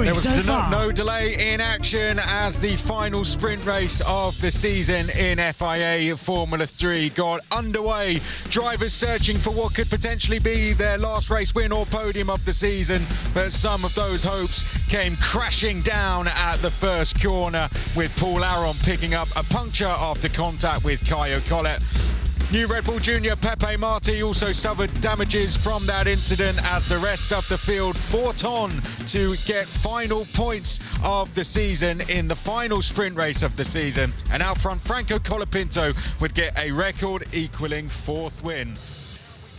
There was so no delay in action as the final sprint race of the season in FIA Formula 3 got underway. Drivers searching for what could potentially be their last race win or podium of the season, but some of those hopes came crashing down at the first corner, with Paul Aron picking up a puncture after contact with Caio Collet. New Red Bull Junior Pepe Marti also suffered damages from that incident as the rest of the field fought on to get final points of the season in the final sprint race of the season. And out front, Franco Colapinto would get a record-equaling fourth win.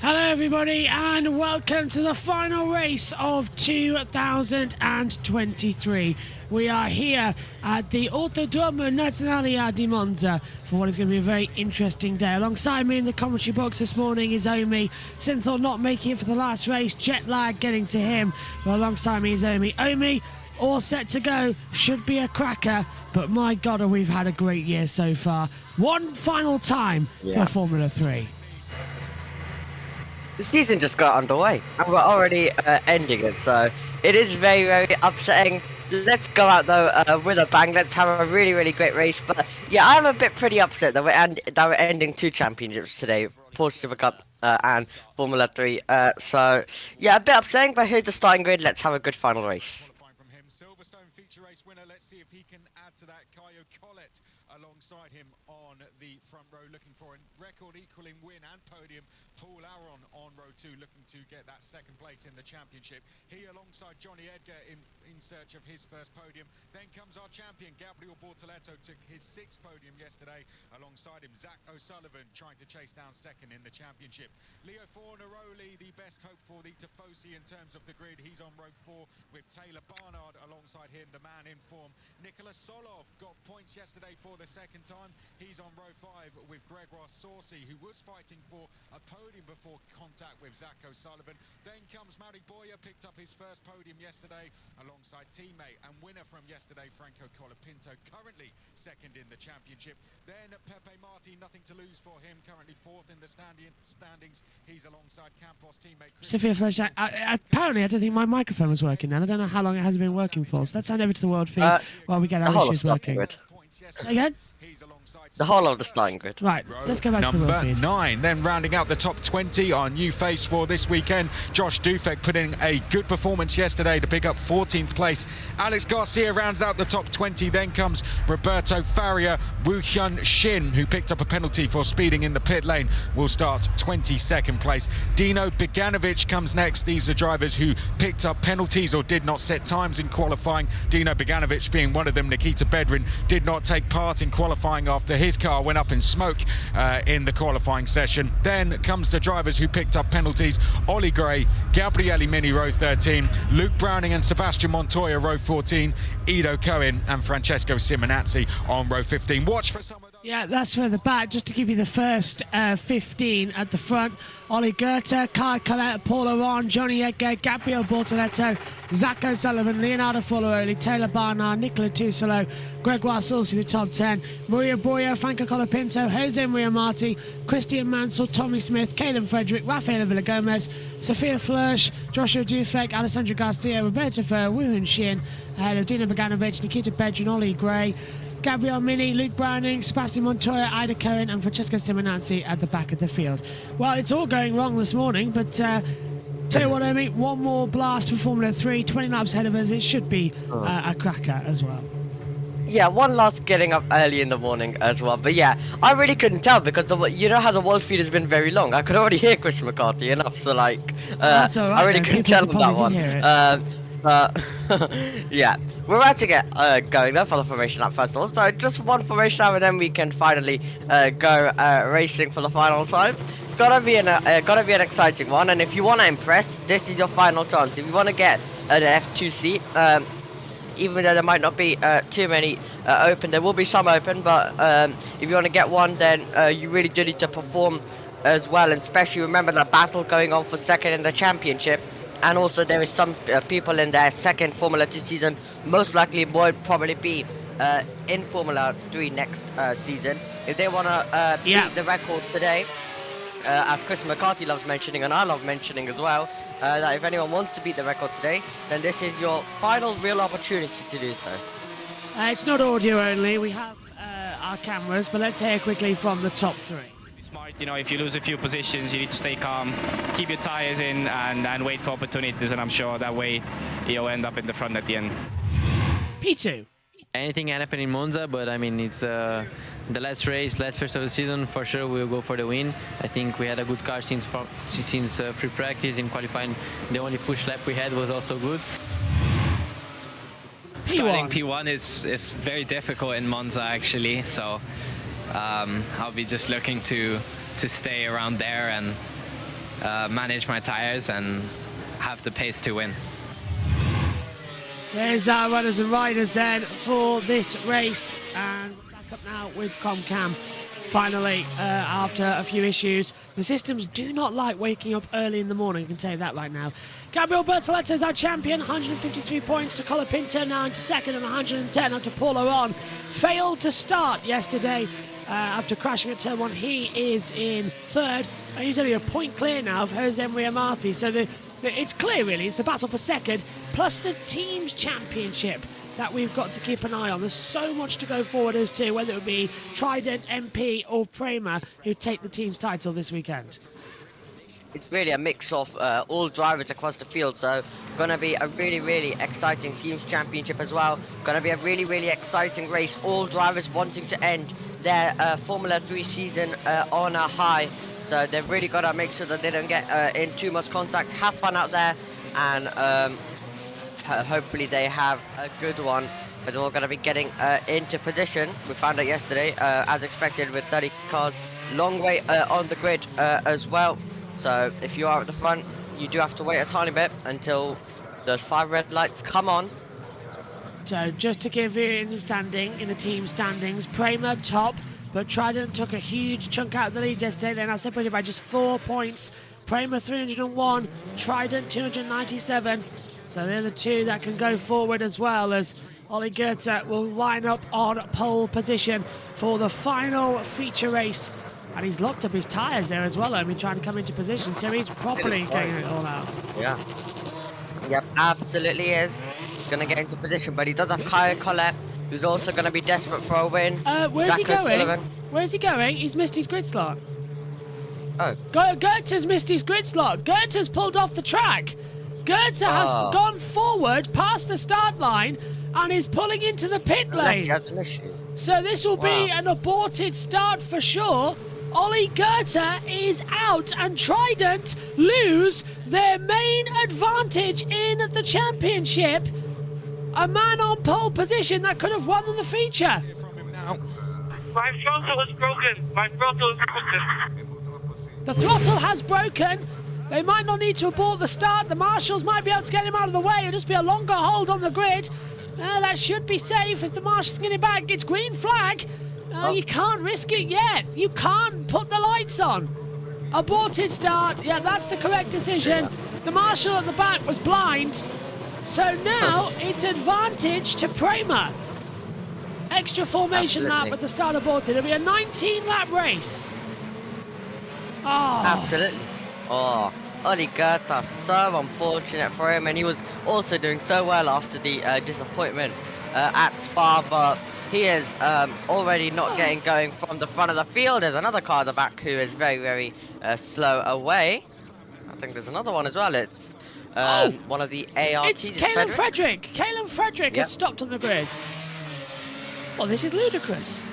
Hello everybody and welcome to the final race of 2023. We are here at the Autodromo Nazionale di Monza for what is going to be a very interesting day. Alongside me in the commentary box this morning is Omi. Synthol not making it for the last race, jet lag getting to him. But alongside me is Omi. Omi, all set to go, should be a cracker, but my God, we've had a great year so far. One final time for Formula 3. The season just got underway and we're already ending it, so it is very, very upsetting. Let's go out though with a bang. Let's have a really, really great race. But yeah, I'm a bit pretty upset that we're ending two championships today, Porsche Supercup and Formula 3. So yeah, a bit upsetting, but here's the starting grid. Let's have a good final race. From him, Silverstone feature race winner. Let's see if he can add to that. Caio Collet alongside him on the front row, looking for a record-equaling win and podium. Paul Aron on row 2, looking to get that second place in the championship. He alongside Johnny Edgar in search of his first podium. Then comes our champion, Gabriel Bortoleto, took his 6th podium yesterday. Alongside him, Zach O'Sullivan trying to chase down second in the championship. Leo Fornaroli, the best hope for the Tifosi in terms of the grid. He's on row 4 with Taylor Barnard alongside him, the man in form. Nicholas Solov got points yesterday for the second time. He's on row 5 with Gregoire Saucy, who was fighting for a podium before contact with Zach O'Sullivan. Then comes Mari Boya, picked up his first podium yesterday alongside teammate and winner from yesterday, Franco Colapinto, currently second in the championship. Then Pepe Marti, nothing to lose for him, currently 4th in the standings. He's alongside Campos teammate Sophia Flesch, apparently I don't think my microphone was working then. I don't know how long it has been working for, so let's hand over to the world feed while we get our issues working. Again? The whole of the starting grid. Right, let's go back to the world feed. Number 9, then rounding out the top 20, our new face for this weekend. Josh Dufek put in a good performance yesterday to pick up 14th place. Alex Garcia rounds out the top 20. Then comes Roberto Faria. Woo Hyun Shin, who picked up a penalty for speeding in the pit lane, will start 22nd place. Dino Beganovic comes next. These are drivers who picked up penalties or did not set times in qualifying. Dino Beganovic being one of them. Nikita Bedrin did not take part in qualifying after his car went up in smoke in the qualifying session. Then comes the drivers who picked up penalties. Ollie Gray, Gabriele Mini row 13, Luke Browning and Sebastian Montoya row 14, Ido Cohen and Francesco Simonazzi on row 15. Watch for some of those. Yeah, that's further back. Just to give you the first 15 at the front. Ollie Goethe, Kai Collet, Paul Aron, Johnny Edgar, Gabriel Bortoleto, Zach O'Sullivan, Leonardo Fornaroli, Taylor Barnard, Nicola Tusolo, Gregoire Saucy, the top 10, Maria Boya, Franco Colapinto, Jose Maria Marti, Christian Mansell, Tommy Smith, Caelan Frederick, Rafaela Villagomez, Sophia Flörsch, Joshua Dufek, Alessandro Garcia, Roberto Ferrer, Woo Hyun Shin, ahead of Dino Beganovic, Nikita Bedrin, Ollie Gray, Gabriel Mini, Luke Browning, Sebastian Montoya, Ida Cohen and Francesco Simonazzi at the back of the field. Well, it's all going wrong this morning, but tell you what, Omi, one more blast for Formula 3, 20 laps ahead of us. It should be a cracker as well. Yeah, one last getting up early in the morning as well. But yeah, I really couldn't tell because you know how the world feed has been very long. I could already hear Chris McCarthy enough, so like That's all right, I really couldn't tell on that one. But yeah, we're about to get going though for the formation lap first of all. So just one formation lap, and then we can finally go racing for the final time. Gotta be an exciting one. And if you want to impress, this is your final chance. If you want to get an F2 seat, even though there might not be too many open, there will be some open. But if you want to get one, then you really do need to perform as well, and especially remember the battle going on for second in the championship. And also there is some people in their second Formula 2 season, most likely won't probably be in Formula 3 next season. If they want to beat the record today, as Chris McCarthy loves mentioning, and I love mentioning as well, that if anyone wants to beat the record today, then this is your final real opportunity to do so. It's not audio only, we have our cameras, but let's hear quickly from the top three. Smart, you know, if you lose a few positions, you need to stay calm, keep your tires in, and wait for opportunities, and I'm sure that way you'll end up in the front at the end. P2. Anything can happen in Monza, but I mean, it's the last race, last first of the season. For sure, we'll go for the win. I think we had a good car since free practice. In qualifying, the only push lap we had was also good. Starting P1 is very difficult in Monza, actually. So I'll be just looking to stay around there and manage my tires and have the pace to win. There's our runners and riders then for this race, and we're back up now with ComCam. Finally, after a few issues, the systems do not like waking up early in the morning, I can tell you that right now. Gabriel Bertoletto is our champion, 153 points to Colapinto, now into second, and 110 up to Paul Aron. Failed to start yesterday after crashing at turn 1. He is in third, and he's only a point clear now of Jose Maria Marti. So it's clear, really. It's the battle for second, plus the team's championship that we've got to keep an eye on. There's so much to go forward as to whether it would be Trident, MP or Prema who take the team's title this weekend. It's really a mix of all drivers across the field, so gonna be a really, really exciting teams championship as well. Gonna be a really, really exciting race. All drivers wanting to end their Formula 3 season on a high. So they've really got to make sure that they don't get in too much contact. Have fun out there, and hopefully they have a good one. But they're all going to be getting into position. We found out yesterday, as expected, with 30 cars, long way on the grid as well. So if you are at the front, you do have to wait a tiny bit until those 5 red lights come on. So just to give you an understanding in the team standings, Prema top, but Trident took a huge chunk out of the lead yesterday. They're now separated by just 4 points. Prema 301, Trident 297. So they're the two that can go forward as well, as Ollie Goethe will line up on pole position for the final feature race. And he's locked up his tyres there as well. I mean, trying to come into position, so he's properly getting it all out. Yeah. Yep, absolutely is. He's going to get into position, but he does have Kaya Colette, who's also going to be desperate for a win. Where's he Zach going? O'Sullivan. Where's he going? He's missed his grid slot. Oh. Goethe's missed his grid slot. Goethe's pulled off the track. Goethe has gone forward past the start line and is pulling into the pit lane. He has an issue. So this will be an aborted start for sure. Ollie Goethe is out, and Trident lose their main advantage in the championship. A man on pole position that could have won in the feature. My throttle is broken. My throttle is broken. The throttle has broken. They might not need to abort the start. The marshals might be able to get him out of the way. It'll just be a longer hold on the grid. That should be safe. If the marshals get it back, it's green flag. You can't risk it yet. You can't put the lights on. Aborted start. Yeah, that's the correct decision. The marshal at the back was blind. So now it's advantage to Prema. Extra formation lap at the start aborted. It'll be a 19-lap race. Oh. Absolutely. Oh, Ollie Goethe, so unfortunate for him, and he was also doing so well after the disappointment at Spa, but he is already not getting going from the front of the field. There's another car at the back who is very, very slow away. I think there's another one as well. It's one of the ARTs. It's Kalen Frederick. Kalen Frederick has stopped on the grid. Well, this is ludicrous.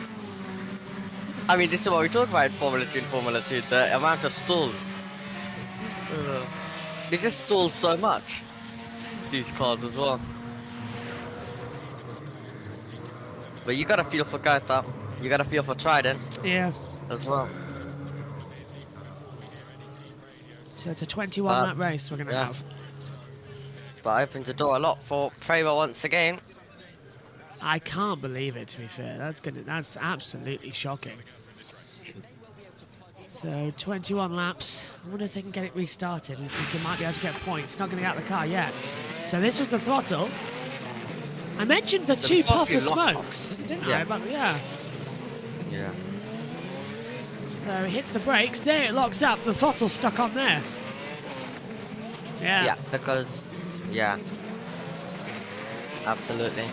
I mean, this is what we talk about in Formula 2 and Formula 2, the amount of stalls. They just stall so much. these cars as well. But you got a feel for Goethe. You got a feel for Trident Yeah. as well. So it's a 21 lap race we're going to yeah. have. But opens the door a lot for Prema once again. I can't believe it, to be fair. That's absolutely shocking. So 21 laps. I wonder if they can get it restarted and see if they might be able to get points. It's not going to get out of the car yet. So this was the throttle. I mentioned the two before puffer you lock smokes, didn't Yeah. I? But yeah. Yeah. So it hits the brakes. There it locks up. The throttle's stuck on there. Yeah. Yeah, because, yeah. Absolutely.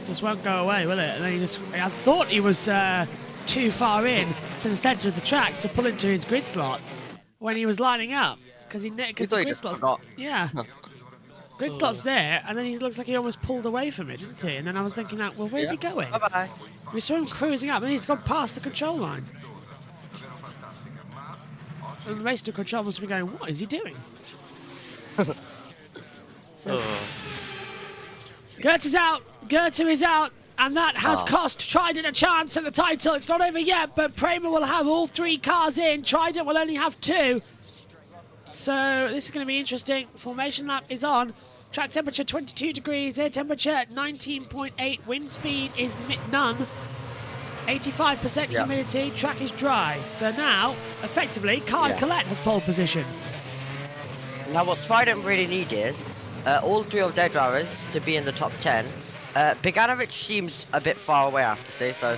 Just won't go away, will it? And then I thought he was too far in to the centre of the track to pull into his grid slot when he was lining up. Because the thought he grid just slot's... forgot. Yeah. Grid slot's there, and then he looks like he almost pulled away from it, didn't he? And then I was thinking, well, where's he going? Bye-bye. We saw him cruising up, and he's gone past the control line. And the race to control must be going, what is he doing? So, Goethe is out. Goethe is out. And that has cost Trident a chance at the title. It's not over yet, but Prema will have all 3 cars in. Trident will only have 2. So this is going to be interesting. Formation lap is on. Track temperature 22 degrees. Air temperature 19.8. Wind speed is none. 85% humidity. Track is dry. So now, effectively, Kai Colette has pole position. Now what Trident really need is all 3 of their drivers to be in the top 10. Beganovic seems a bit far away, I have to say, so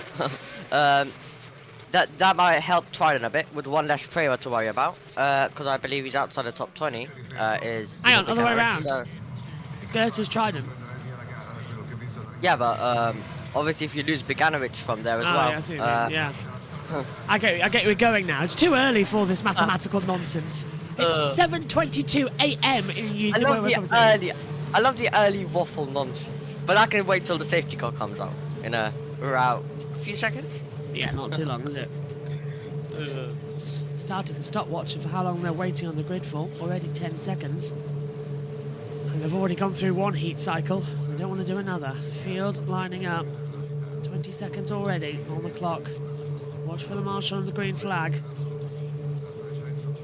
that might help Trident a bit with one less Prema to worry about, because I believe he's outside the top 20. Is Hang on, other way around. So, Goethe's Trident. yeah, but obviously if you lose Beganovic from there as well. Yeah, I see what you mean, yeah. I get we're going now. It's too early for this mathematical nonsense. It's 7:22 a.m. in I love the early waffle nonsense, but I can wait till the safety car comes out in around a few seconds. Yeah, not too long, is it? Started the stopwatch for how long they're waiting on the grid for. Already 10 seconds. And they've already gone through one heat cycle. They don't want to do another. Field lining up. 20 seconds already on the clock. Watch for the marshal and the green flag.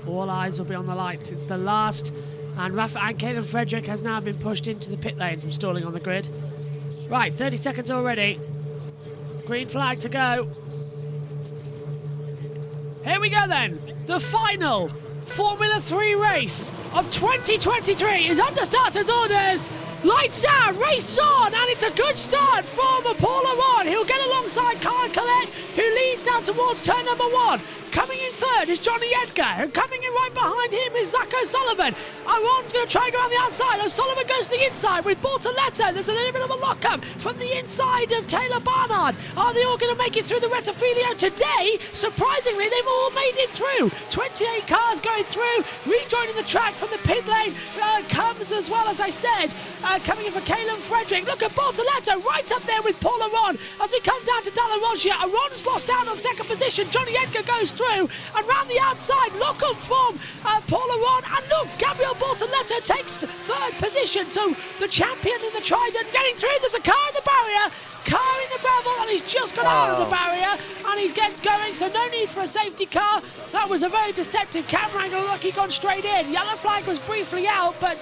All eyes will be on the lights. It's the last. And Caden Frederick has now been pushed into the pit lane from stalling on the grid. Right, 30 seconds already. Green flag to go. Here we go then. The final Formula 3 race of 2023 is under starters' orders. Lights out, race on, and it's a good start from Paul Aron. He'll get alongside Kai Colette, who leads down towards turn number 1. Coming in third is Johnny Edgar, and coming in right behind him is Zach O'Sullivan. Aron's going to try and go around the outside. O'Sullivan goes to the inside with Bortoletto. There's a little bit of a lock-up from the inside of Taylor Barnard. Are they all going to make it through the Rettifilio today? Surprisingly, they've all made it through. 28 cars going through, rejoining the track from the pit lane. Comes as well, as I said, coming in for Caleb Frederick. Look at Bortoletto right up there with Paul Aron. As we come down to Dalla Roggia, Aron's lost out on second position. Johnny Edgar goes through, and round the outside, look up from Paul Aron, and look, Gabriel Bortoletto takes third position. So the champion in the Trident getting through. There's a car in the barrier, car in the gravel, and he's just got out of the barrier, and he gets going, so no need for a safety car. That was a very deceptive camera angle. Look, he gone straight in. Yellow flag was briefly out, but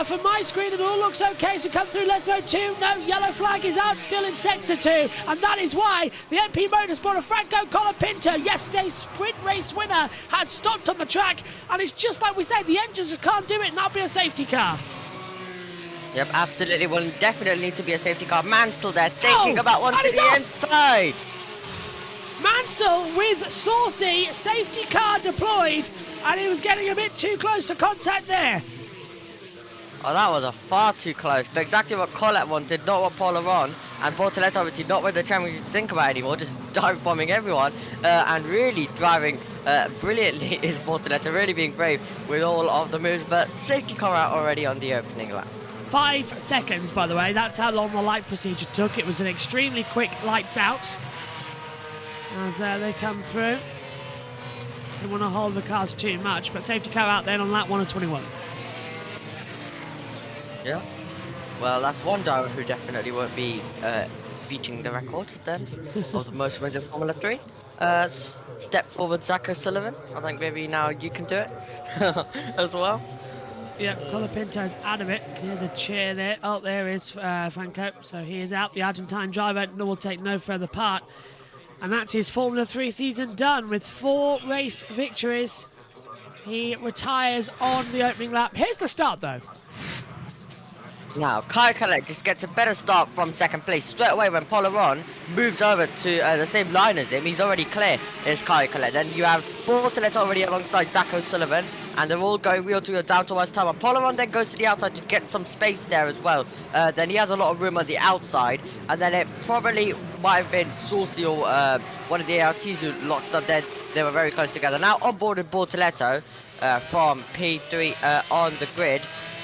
from my screen it all looks okay as we come through Lesmo 2. No, yellow flag is out still in sector 2, and that is why the MP Motorsport of Franco Colapinto, yesterday's sprint race winner, has stopped on the track, and it's just like we say, the engines just can't do it, and that'll be a safety car. Yep, absolutely. Will definitely need to be a safety car. Mansell there, thinking about one to the off. inside. Mansell with Saucy, safety car deployed, and he was getting a bit too close to contact there. Oh, that was a far too close. But exactly what Colette wanted, not what Paul Aron. And Bortoletto obviously not what the championship think about anymore, just dive bombing everyone. And really driving brilliantly is Bortoletto, really being brave with all of the moves. But safety car out already on the opening lap. 5 seconds, by the way. That's how long the light procedure took. It was an extremely quick lights out. As they come through. Don't want to hold the cars too much, but safety car out then on lap 1 of 21. Yeah. Well, that's one driver who definitely won't be beating the record then of the most wins in Formula 3. Step forward, Zach O'Sullivan. I think maybe now you can do it as well. Yeah, Colapinto's out of it. Can you hear the cheer there? Oh, there is Franco. So he is out. The Argentine driver will take no further part. And that's his Formula 3 season done with 4 race victories. He retires on the opening lap. Here's the start, though. Now, Kyle Collette just gets a better start from second place. Straight away when Polaron moves over to the same line as him, he's already clear, is Kyle Collette. Then you have Bortoleto already alongside Zach O'Sullivan, and they're all going wheel to wheel down towards Tower. Polaron then goes to the outside to get some space there as well. Then he has a lot of room on the outside, and then it probably might have been Saucy or one of the ARTs who locked up there. They were very close together. Now on board with Bortoleto from P3 on the grid.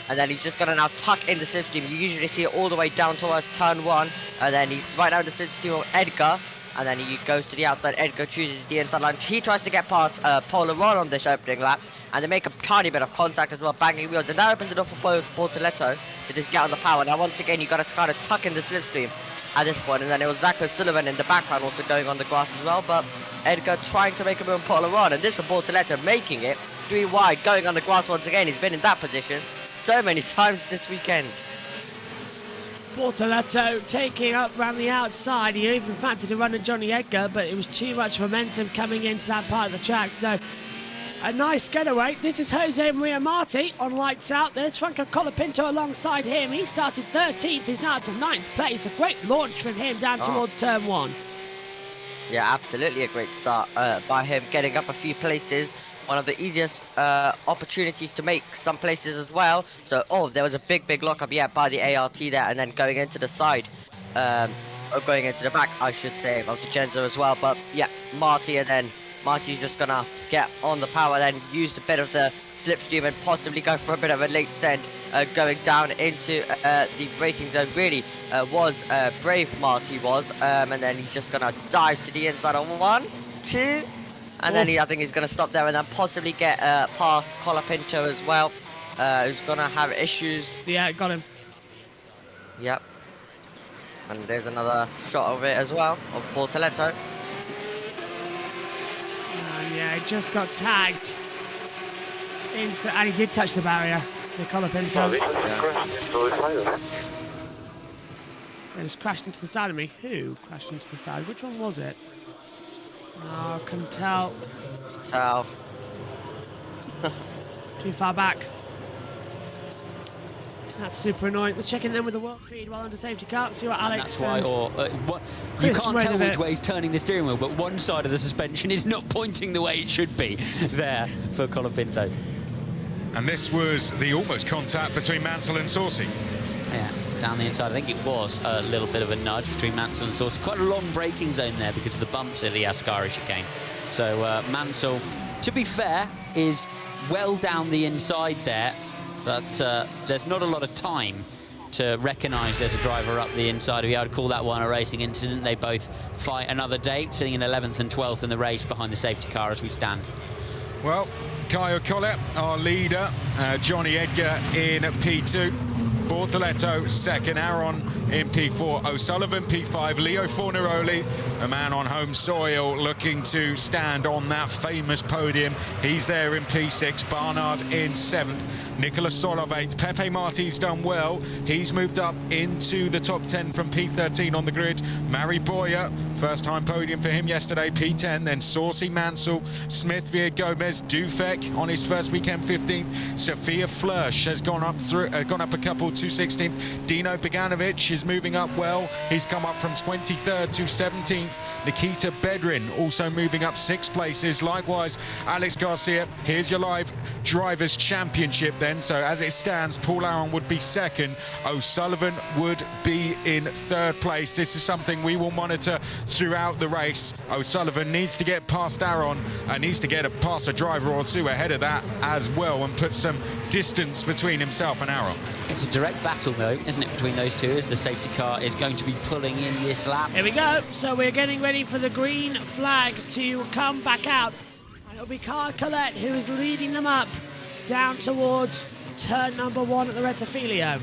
And then he's just going to now tuck in the slipstream. You usually see it all the way down towards turn 1. And then he's right now in the slipstream of Edgar. And then he goes to the outside. Edgar chooses the inside line. He tries to get past Polaron on this opening lap. And they make a tiny bit of contact as well, banging wheels. And that opens the door for Bortoleto to just get on the power. Now, once again, you got to kind of tuck in the slipstream at this point. And then it was Zach O'Sullivan in the background also going on the grass as well. But Edgar trying to make a move on Polaron. And this is Bortoleto making it 3 wide, going on the grass once again. He's been in that position so many times this weekend. Bortoleto taking up around the outside. He even fancied to run at Johnny Edgar, but it was too much momentum coming into that part of the track. So a nice getaway. This is Jose Maria Marti on lights out. There's Franco Colapinto alongside him. He started 13th. He's now to 9th place. A great launch from him down towards turn 1. Yeah, absolutely a great start by him, getting up a few places. One of the easiest opportunities to make some places as well. So, there was a big lockup, yeah, by the ART there, and then going into the side, or going into the back, I should say, of the Genzo as well. But yeah, Marty, and then Marty's just gonna get on the power, then use a bit of the slipstream and possibly go for a bit of a late send, going down into the braking zone. Really was brave, Marty was, and then he's just gonna dive to the inside of 1, 2. And then I think he's going to stop there and then possibly get past Colapinto as well, who's going to have issues. Yeah, got him. Yep. And there's another shot of it as well, of Bortoleto. Yeah, he just got tagged into and he did touch the barrier, the Colapinto. He just crashed into the side of me. Who crashed into the side? Which one was it? Oh, couldn't tell. Too far back. That's super annoying. We're checking them with the world feed while under safety car. See what Alex and that's why, you can't tell which way he's turning the steering wheel, but one side of the suspension is not pointing the way it should be there for Colapinto. And this was the almost contact between Mansell and Saucy. Yeah, down the inside. I think it was a little bit of a nudge between Mansell and Saucy. Quite a long braking zone there because of the bumps at the Ascari chicane. So Mansell, to be fair, is well down the inside there, but there's not a lot of time to recognise there's a driver up the inside of you. I'd call that one a racing incident. They both fight another day, sitting in 11th and 12th in the race behind the safety car as we stand. Well, Caio Collet, our leader, Johnny Edgar in P2, Bortoleto second, Aaron in P4, O'Sullivan P5, Leo Fornaroli, a man on home soil looking to stand on that famous podium. He's there in P6, Barnard in 7th, Nicolas Solov 8th, Pepe Marti's done well. He's moved up into the top 10 from P13 on the grid. Mari Boyer, first time podium for him yesterday, P10, then Saucy, Mansell, Smith, Via Gomez, Dufek on his first weekend 15th, Sophia Flörsch has gone up a couple to 16th, Dino Beganovic is moving up well, he's come up from 23rd to 17th, Nikita Bedrin also moving up 6 places, likewise Alex Garcia. Here's your live drivers championship then. So as it stands, Paul Aaron would be second, O'Sullivan would be in 3rd place. This is something we will monitor throughout the race. O'Sullivan needs to get past Aaron and needs to get past a driver or two ahead of that as well and put some distance between himself and Aaron. It's a direct battle though, isn't it, between those two, as the safety car is going to be pulling in this lap. Here we go. So we're getting ready for the green flag to come back out. And it'll be Caio Collet who is leading them up down towards turn number 1 at the Rettifilio.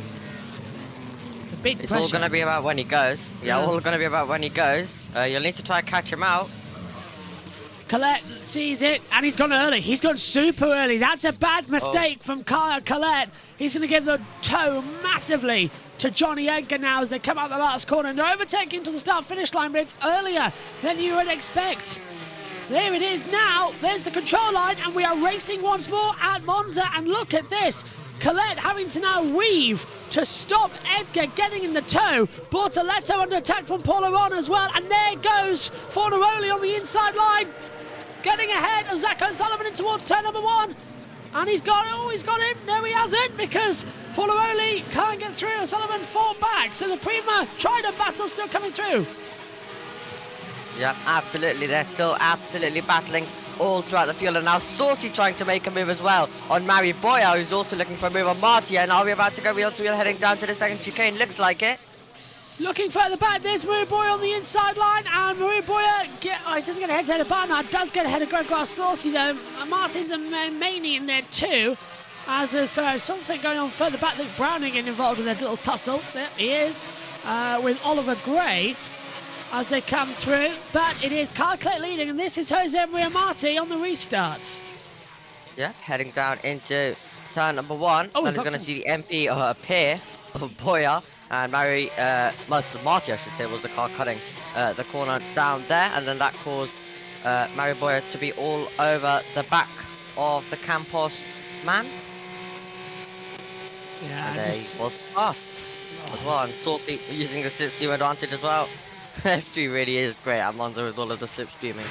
It's a big It's pressure. all going to be about when he goes. Yeah, all going to be about when he goes. You'll need to try and catch him out. Colette sees it, and he's gone early. He's gone super early. That's a bad mistake from Kyle Colette. He's going to give the toe massively to Johnny Edgar now as they come out the last corner. They're overtaking to the start-finish line, but it's earlier than you would expect. There it is now. There's the control line, and we are racing once more at Monza. And look at this. Colette having to now weave to stop Edgar getting in the toe. Bortoletto under attack from Polaron as well. And there goes Fornaroli on the inside line. Getting ahead of Zach O'Sullivan in towards turn number 1. And he's got him. No, he hasn't, because Fornaroli can't get through. O'Sullivan fought back. So the Prima Trident battle still coming through. Yeah, absolutely. They're still absolutely battling all throughout the field. And now Saucy trying to make a move as well on Mari Boya, who's also looking for a move on Marty. And are we about to go wheel to wheel heading down to the second chicane? Looks like it. Looking further back, there's Marie Boya on the inside line, and Marie Boya, he doesn't get ahead of Barnard, does get ahead of Gregoire Saucy though. Martin's and Maney in there too, as there's something going on further back. Luke Browning getting involved in their little tussle. There he is, with Oliver Gray as they come through. But it is Kyle Colette leading, and this is Jose Maria Marti on the restart. Yeah, heading down into turn number 1. Oh, and we're going to see the MP appear of Boya. And Marty, I should say, was the car cutting the corner down there. And then that caused Mari Boya to be all over the back of the Campos man. Yeah, And he was fast as well. And Saucy using the slipstream advantage as well. F3 really is great at Monza with all of the slipstreaming.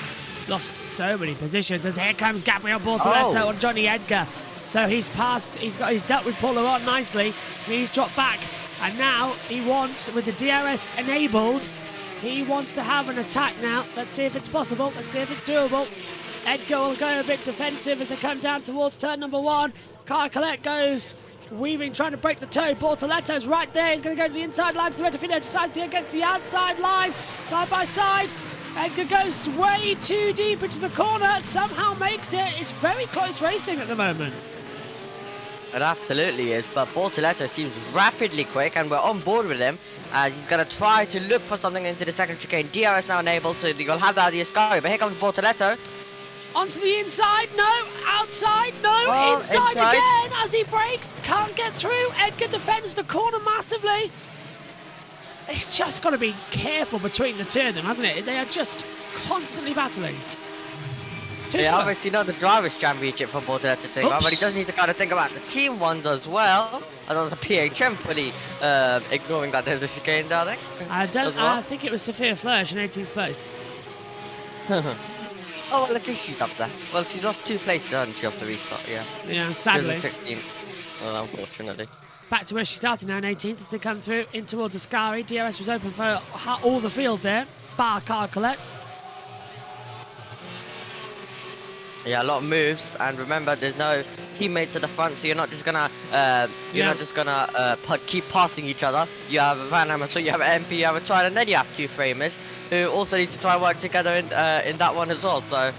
lost so many positions as here comes Gabriel Bortoletto on Johnny Edgar. So he's passed, he's dealt with Polaron nicely, he's dropped back, and now he wants, with the DRS enabled, he wants to have an attack now. Let's see if it's possible, let's see if it's doable. Edgar will go a bit defensive as they come down towards turn number 1. Kyle Colette goes weaving, trying to break the toe. Bortoletto's right there, he's going to go to the inside line for the Rettifino, decides to go against the outside line, side by side. Edgar goes way too deep into the corner, somehow makes it. It's very close racing at the moment. It absolutely is, but Bortoletto seems rapidly quick, and we're on board with him as he's going to try to look for something into the second chicane. DRS now enabled, so you'll have that at the Ascari, but here comes Bortoletto. Onto the inside, no, outside, no, Oh, inside inside. again as he breaks, can't get through. Edgar defends the corner massively. It's just got to be careful between the two of them, hasn't it? They are just constantly battling. Too Yeah, slow. obviously not the Drivers' Championship for Bortoletto to think about, but he does need to kind of think about the team ones as well. I don't know, the PHM fully ignoring that there's a chicane down there. I as well. I think it was Sophia Flörsch in 18th place. Oh, well, at least she's up there. Well, she's lost 2 places, hasn't she, off the restart, yeah. Yeah, She sadly. was in 16th, well, unfortunately. Back to where she started now in 18th as they come through in towards Ascari. DRS was open for all the field there, bar Kyle Colette. Yeah, a lot of moves, and remember, there's no teammates at the front, so you're not just gonna keep passing each other. You have a Van Hammer, so you have an MP, you have a Trident, and then you have 2 framers who also need to try and work together in that one as well. So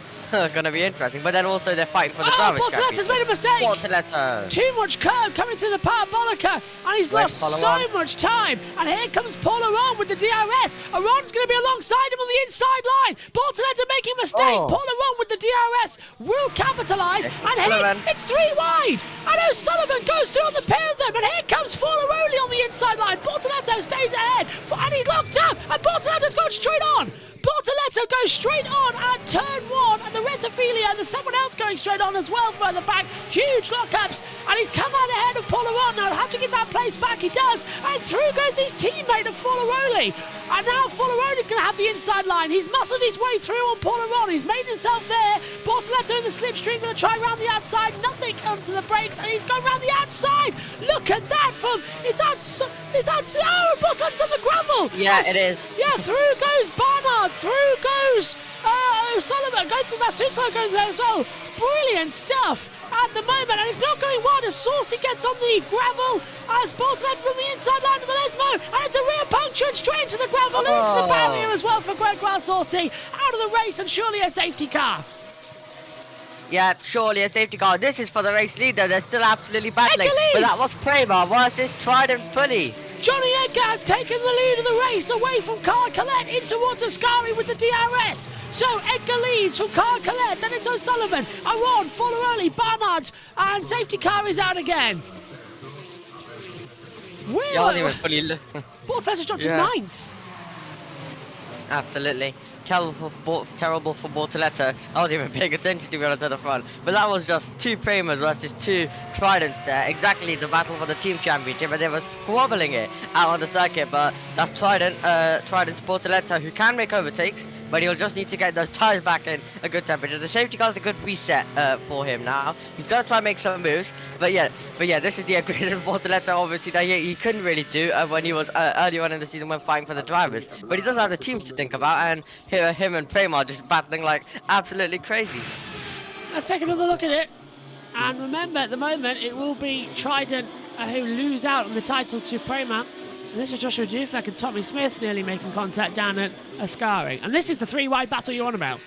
gonna be interesting. But then also they're fighting for the Drivers' Bortoletto's Championship. made a mistake. Bortoletto. Too much curve coming through the Parabolica, and he's Where's lost Paul so much time. And here comes Paul Aron with the DRS. Aron's going to be alongside him on the inside line. Bortoletto making a mistake. Oh. Paul Aron with the DRS will capitalise. And here, Sullivan. it's 3 wide. And O'Sullivan goes through on the pair of them. And here comes Fornaroli on the inside line. Bortoletto stays ahead, and he's locked up. And Bortoletto's going straight on. Bortoletto goes straight on at turn 1, and the Retophilia, there's someone else going straight on as well further back. Huge lockups, and he's come out ahead of Polaron. Now, he'll have to get that place back, he does, and through goes his teammate of Fornaroli. And now Fornaroli's going to have the inside line. He's muscled his way through on Polaron. He's made himself there. Bortoletto in the slipstream, going to try around the outside. Nothing onto the brakes, and he's going around the outside. Look at that from, oh, Bortoletto's on the gravel. Yeah, it is. Yeah, through goes Barnard, through goes O'Sullivan, goes through, that's too slow going there as well. Brilliant stuff at the moment, and it's not going wide as Saucy gets on the gravel, as Bortoletto's on the inside line of the Lesmo, and it's a rear puncture and straight into the gravel, and into the barrier as well for Gregoire Saucy, out of the race, and surely a safety car. Yeah, surely a safety car. This is for the race leader. They're still absolutely battling. Edgar But leads. that was Prema versus Trident fully. Johnny Edgar has taken the lead of the race away from Kai Collette in towards Ascari with the DRS. So Edgar leads from Kai Collette, then it's O'Sullivan, Aron, follow early, Barnard, and safety car is out again. You aren't even fully looking. Bortoletto dropped to Yeah. 9th. Absolutely. Terrible for Bortoletto. I wasn't even paying attention to be honest at the front. But that was just two Premas versus two Tridents there. Exactly the battle for the team championship. And they were squabbling it out on the circuit. But that's Trident's Bortoletto, who can make overtakes. But he'll just need to get those tires back in a good temperature. The safety car's a good reset for him now. He's going to try and make some moves. But yeah, this is the aggressive Bortoletto, obviously, that he couldn't really do when he was early on in the season when fighting for the drivers. But he does have the teams to think about, and him and Prema are just battling like absolutely crazy. Let's take another look at it. And remember, at the moment, it will be Trident who lose out on the title to Prema. And this is Joshua Dufek and Tommy Smith nearly making contact down at Ascari. And this is the three-wide battle you're on about.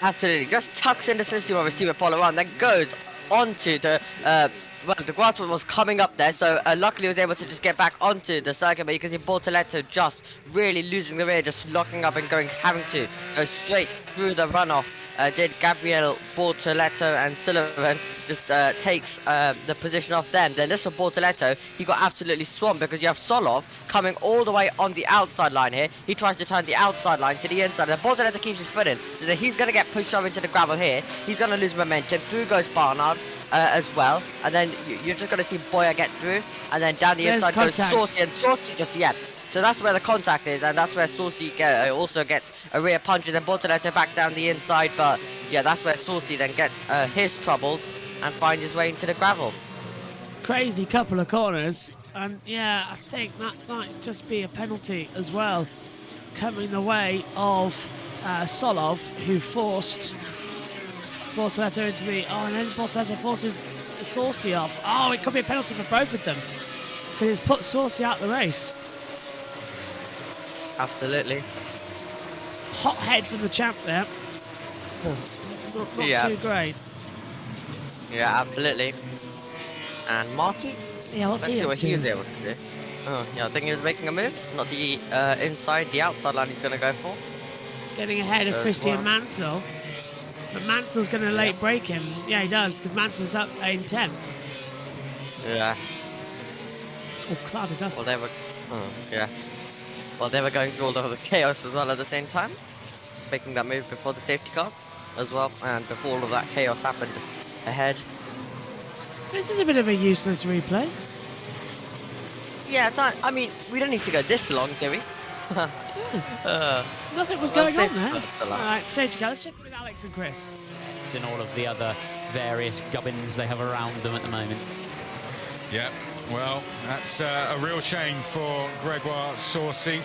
Absolutely. Just tucks in the system of receiver follow on, then goes onto the well, the grass was coming up there, so luckily he was able to just get back onto the circuit, but you can see Bortoletto just really losing the rear, just locking up and having to go straight through the runoff. Did Gabriel, Bortoletto and Sullivan just takes the position off them. Then this for Bortoletto, he got absolutely swamped because you have Solov coming all the way on the outside line here. He tries to turn the outside line to the inside, and Bortoletto keeps his foot in, so that he's going to get pushed off into the gravel here. He's going to lose momentum. Through goes Barnard as well, and then you're just going to see Boyer get through, and then down the inside goes Saucy, and Saucy just so that's where the contact is, and that's where Saucy also gets a rear punch, and then Bortoletto back down the inside. But yeah, that's where Saucy then gets his troubles and finds his way into the gravel. Crazy couple of corners, and yeah, I think that might just be a penalty as well, coming the way of Solov, who forced Bortoletto into the... Oh, and then Bortoletto forces Saucy off. Oh, it could be a penalty for both of them, because it's put Saucy out the race. Absolutely. Hot head from the champ there. Not too great. Yeah, absolutely. And Marty? Yeah, what's Let's he see up what to? he is able to do. Oh, yeah, I think he was making a move. Not the inside, the outside line he's going to go for. Getting ahead of Christian Mansell. But Mansell's going to late break him. Yeah, he does, because Mansell's up in 10th. Yeah. Oh, cloud of dust. Well, they were... yeah. Well, they were going through all of the chaos as well at the same time. Making that move before the safety car as well. And before all of that chaos happened ahead. This is a bit of a useless replay. Yeah, it's not, I mean, we don't need to go this long, do we? Nothing was going on there. All Alright, safety car. Let's check with Alex and Chris. And all of the other various gubbins they have around them at the moment. Yeah, well, that's a real shame for Gregoire Saucy.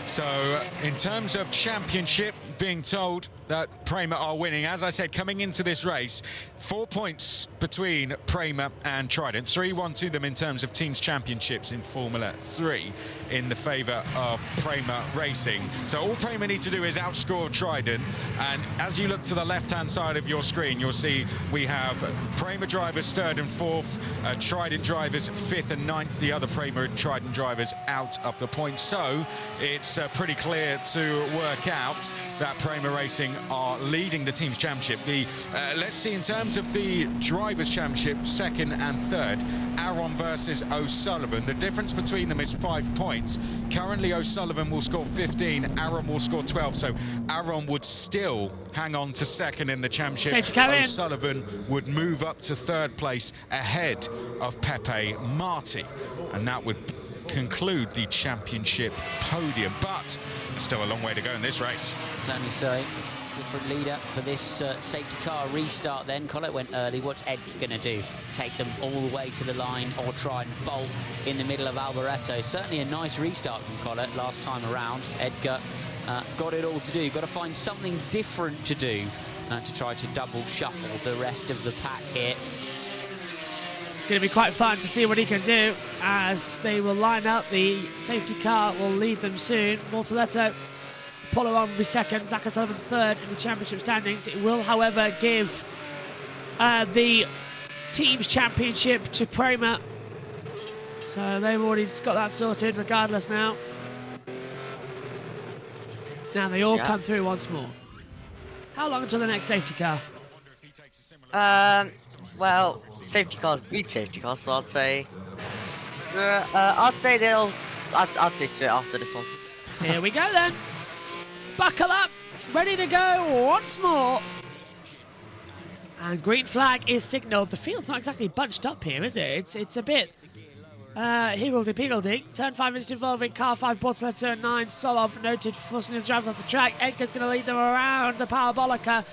So, in terms of championship, being told that Prema are winning, as I said, coming into this race, 4 points between Prema and Trident, 3-1 to them in terms of teams championships in Formula 3 in the favour of Prema Racing. So all Prema need to do is outscore Trident, and as you look to the left-hand side of your screen, you'll see we have Prema drivers 3rd and 4th, Trident drivers 5th and 9th, the other Prema and Trident drivers out of the points. So it's pretty clear to work out that Prema Racing are leading the team's championship. Let's see, in terms of the drivers' championship, 2nd and 3rd, Aron versus O'Sullivan. The difference between them is 5 points. Currently, O'Sullivan will score 15, Aron will score 12. So Aron would still hang on to 2nd in the championship. Safe to carry in. O'Sullivan would move up to 3rd place ahead of Pepe Marti, and that would conclude the championship podium. But there's still a long way to go in this race. Certainly so. Different leader for this safety car restart then. Collett went early. What's Ed going to do? Take them all the way to the line or try and bolt in the middle of Alboreto? Certainly a nice restart from Collett last time around. Edgar got it all to do. Got to find something different to do to try to double shuffle the rest of the pack here. It's going to be quite fun to see what he can do as they will line up. The safety car will lead them soon. Bortoletto, Polo will be 2nd, Zach O'Sullivan 3rd in the championship standings. It will, however, give the team's championship to Prema. So they've already got that sorted regardless now. Now they all come through once more. How long until the next safety car? Well, safety cars beat safety cars, so I'd say they'll. I'd say straight after this one. Here we go then. Buckle up, ready to go once more. And green flag is signalled. The field's not exactly bunched up here, is it? It's a bit higgledy-piggledy. Turn 5 is involving car 5, Bortoleto 9. Solov noted for forcing the driver off the track. Edgar's going to lead them around the Parabolica.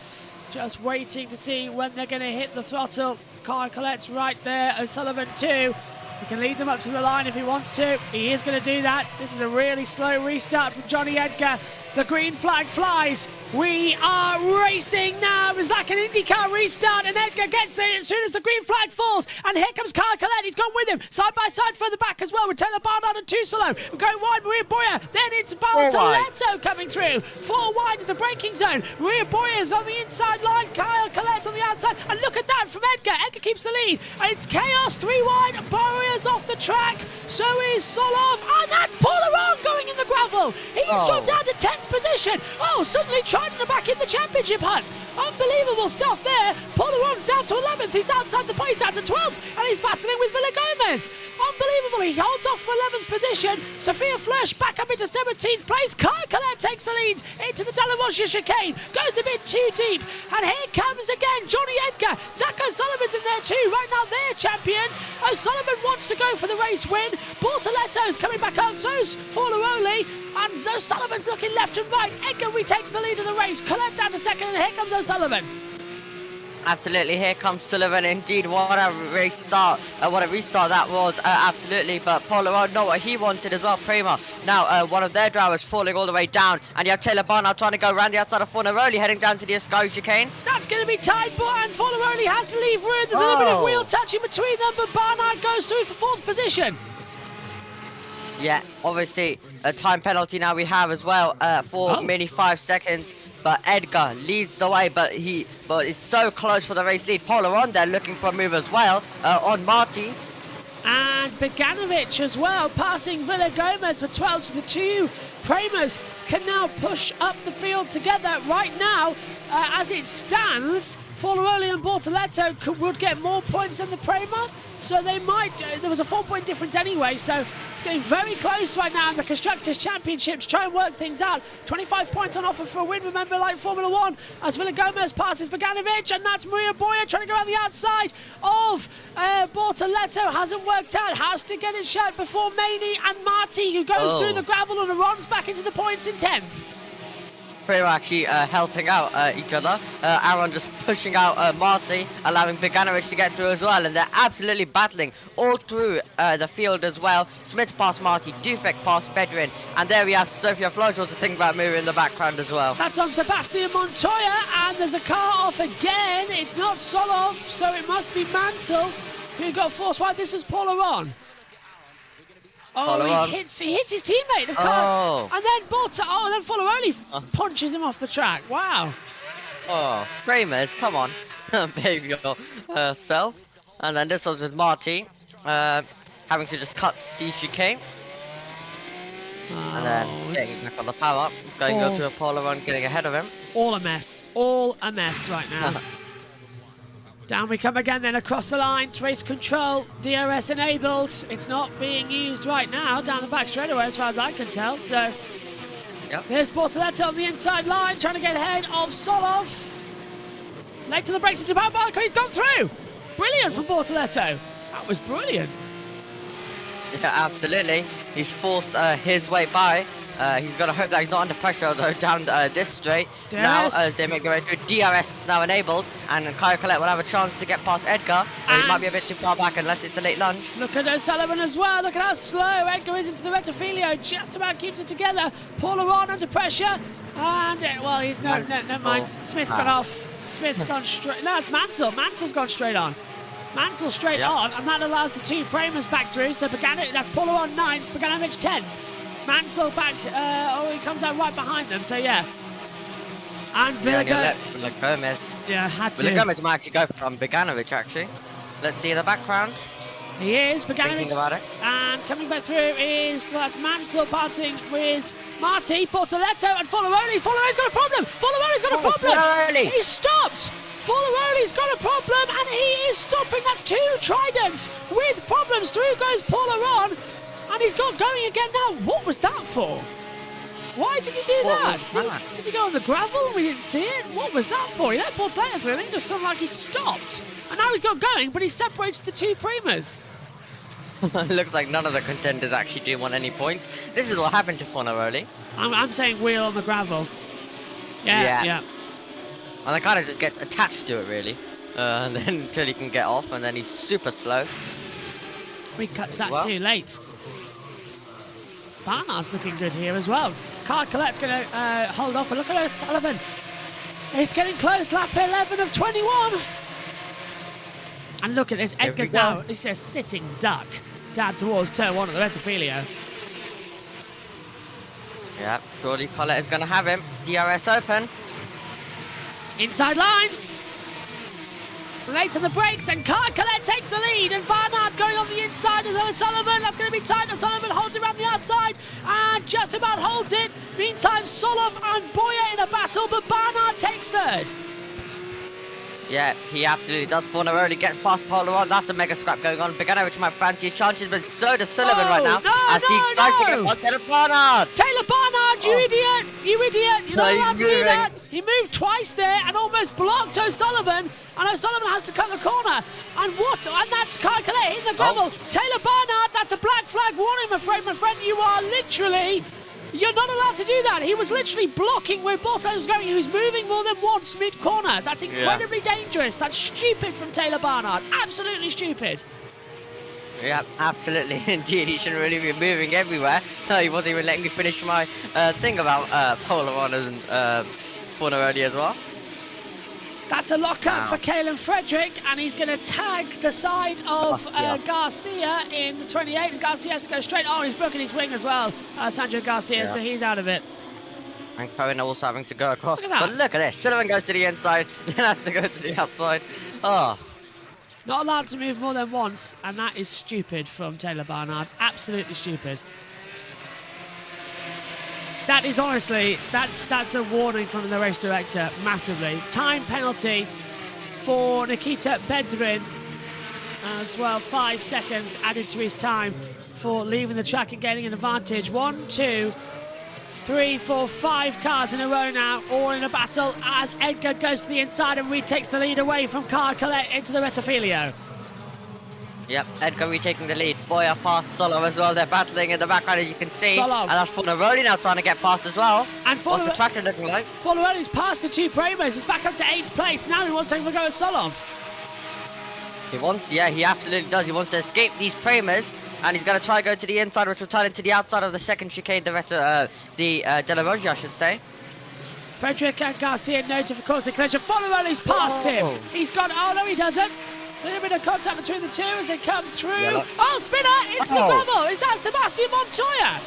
Just waiting to see when they're going to hit the throttle. Kyle Colette's right there. O'Sullivan too. He can lead them up to the line if he wants to. He is going to do that. This is a really slow restart from Johnny Edgar. The green flag flies. We are racing now. It's like an IndyCar restart, and Edgar gets it as soon as the green flag falls. And here comes Kyle Collette. He's gone with him. Side by side further back as well with Taylor Barnard and Tusolo. We're going wide, Maria Boyer. Then it's Bortoleto coming through. 4 wide in the braking zone. Maria Boyer's on the inside line. Kyle Collette on the outside. And look at that from Edgar. Edgar keeps the lead. And it's chaos. 3 wide. Boyer's off the track. So is Solov. And that's Paul Aron going in the gravel. He's dropped down to 10th position. Oh, suddenly Triton are back in the championship hunt. Unbelievable stuff there. Paul Aron's down to 11th. He's outside the point, down to 12th. And he's battling with Villa Gomez. Unbelievable. He holds off for 11th position. Sophia Flesch back up into 17th place. Kyle Collette takes the lead into the Dallavosia chicane. Goes a bit too deep. And here comes again Johnny Edgar. Zach O'Sullivan's in there too. Right now they're champions. O'Sullivan wants to go for the race win. Bortoletto's coming back up. So's Forlaroli. And O'Sullivan's looking left and right. Edgar retakes the lead of the race. Collette down to second, and here comes O'Sullivan. Absolutely, here comes Sullivan. Indeed, what a restart that was. Absolutely, but Paul Aron know what he wanted as well. Prima. Now, one of their drivers falling all the way down, and you have Taylor Barnard trying to go around the outside of Fornaroli, heading down to the Ascari chicane. That's going to be tight, and Fornaroli has to leave room. There's a little bit of wheel touching between them, but Barnard goes through for 4th position. Yeah, obviously a time penalty now we have as well for nearly 5 seconds. But Edgar leads the way, but it's so close for the race lead. Paul Aron there looking for a move as well on Marty. And Beganovic as well, passing Villa Gomez for 12 to the 2. Premers can now push up the field together right now. As it stands, Forlaroli and Bortoletto would get more points than the Prema. So they might, there was a 4-point difference anyway, so it's getting very close right now in the Constructors' Championships. Try and work things out. 25 points on offer for a win, remember, like Formula 1, as Villa Gomez passes Beganovic, and that's Maria Boyer trying to go around the outside of Bortoletto. Hasn't worked out, has to get it shut before Maney and Marty, who goes through the gravel and runs back into the points in 10th. Prema actually helping out each other. Aaron just pushing out Marty, allowing Beganovic to get through as well, and they're absolutely battling all through the field as well. Smith past Marty, Dufek past Bedrin, and there we have Sophia Flojol to think about moving in the background as well. That's on Sebastian Montoya, and there's a car off again. It's not Solov, so it must be Mansell who got forced wide. This is Paul Aron. Oh, he hits his teammate, the car, and then then Forlaroli punches him off the track. Wow. Oh, Premers, come on, behave yourself. And then this was with Marty, having to just cut the chicane. And then getting back on the power, going up to a Paul Aron, getting ahead of him. All a mess right now. Down we come again then across the line. Race control, DRS enabled. It's not being used right now down the back straightaway as far as I can tell. So here's Bortoletto on the inside line trying to get ahead of Solov. Late to the brakes into Parabolica. He's gone through. Brilliant from Bortoletto. That was brilliant. Yeah, absolutely. He's forced his way by. He's got to hope that he's not under pressure though down this straight. DRS. Now as they make their way through, DRS is now enabled, and Kyle Collette will have a chance to get past Edgar. So he might be a bit too far back unless it's a late lunge. Look at O'Sullivan as well. Look at how slow Edgar is into the Rettifilio. Just about keeps it together. Paul Aron under pressure. And, well, he's never mind. Smith's gone off. Smith's gone straight. No, it's Mansell. Mansell's gone straight on. Mansell straight on, and that allows the 2 Premers back through. So that's Paul Aron 9th, Beganovic 10th. Mansell back, he comes out right behind them, so yeah. And Villa Gomez. Yeah, had to. Villa Gomez might actually go from Beganovic, actually. Let's see in the background. He is, Thinking Bogdanovic. about it. And coming back through is, well, that's Mansell parting with Marti, Bortoletto, and Foloroli. Foloroli's got a problem! Foloroli's got a problem! Foloroli. He's stopped! Foloroli's got a problem, and he is stopping. That's 2 Tridents with problems. Through goes Paul Aron, and he's got going again now. What was that for? Why did he do What that? was that? Did he go on the gravel and we didn't see it? What was that for? He let Bortoletto through, and then it just sounded like he stopped. And now he's got going, but he separated the 2 Primas. Looks like none of the contenders actually do want any points. This is what happened to Fornaroli. I'm saying wheel on the gravel. Yeah. And it kind of just gets attached to it, really. And then until he can get off, and then he's super slow. He cuts that Well. too late. Barnard's looking good here as well. Card Collette's going to hold off, but look at O'Sullivan. It's getting close, lap 11 of 21. And look at this, Here we Edgar's go. now, this is a sitting duck down towards turn 1 of the Retafilio. Yeah, Jordi Collette is going to have him. DRS open. Inside line. Late to the brakes, and Card Collette takes the lead, and Barnard going on the inside as O'Sullivan. That's going to be tight. O'Sullivan holds it around the outside and just about holds it. Meantime, Solov and Boyer in a battle, but Barnard takes third. Yeah, he absolutely does. Fornaroli gets past Polaron. That's a mega scrap going on. Bogdanovic might fancy his chances, but so does Sullivan right now. No, as he no, tries to no. get past Barnard. Taylor Barnard, you idiot! You idiot! You're No, not he's allowed to do moving. that! He moved twice there and almost blocked O'Sullivan, and O'Sullivan has to cut the corner. And what? And that's Card Collette hitting the gravel. Taylor Barnard, that's a black flag warning, my friend. You are literally... You're not allowed to do that. He was literally blocking where Bortoletto was going. He was moving more than once mid-corner. That's incredibly dangerous. That's stupid from Taylor Barnard. Absolutely stupid. Yeah, absolutely. Indeed, he shouldn't really be moving everywhere. He wasn't even letting me finish my thing about Polaron and Fornaroli as well. That's a lockup for Kalen Frederick, and he's going to tag the side of Garcia in the 28, and Garcia has to go straight. Oh, he's broken his wing as well, Sandro Garcia, so he's out of it. And Cohen also having to go across. Look at that. But look at this. Sullivan goes to the inside, then has to go to the outside. Oh, Not allowed to move more than once, and that is stupid from Taylor Barnard. Absolutely stupid. That is honestly, that's a warning from the race director, massively. Time penalty for Nikita Bedrin as well. 5 seconds added to his time for leaving the track and gaining an advantage. 1, 2, 3, 4, 5 cars in a row now, all in a battle as Edgar goes to the inside and retakes the lead away from Card Collette into the Retafilio. yep. Edgar retaking the lead. Boyer past Solov as well. They're battling in the background, as you can see. Solov. And that's Fornaroli now trying to get past as well. And What's the tractor looking like? Foloroli's past the 2 Primas. He's back up to 8th place. Now he wants to take a go at Solov. He wants, yeah, he absolutely does. He wants to escape these Primas, and he's going to try and go to the inside, which will turn into the outside of the second chicane, De La Roggia, I should say. Frederick and Garcia noted for course the collision. Foloroli's past him. He's gone. Oh, no, he doesn't. A little bit of contact between the two as they come through. Yellow. Oh, spinner into the gravel. Is that Sebastian Montoya?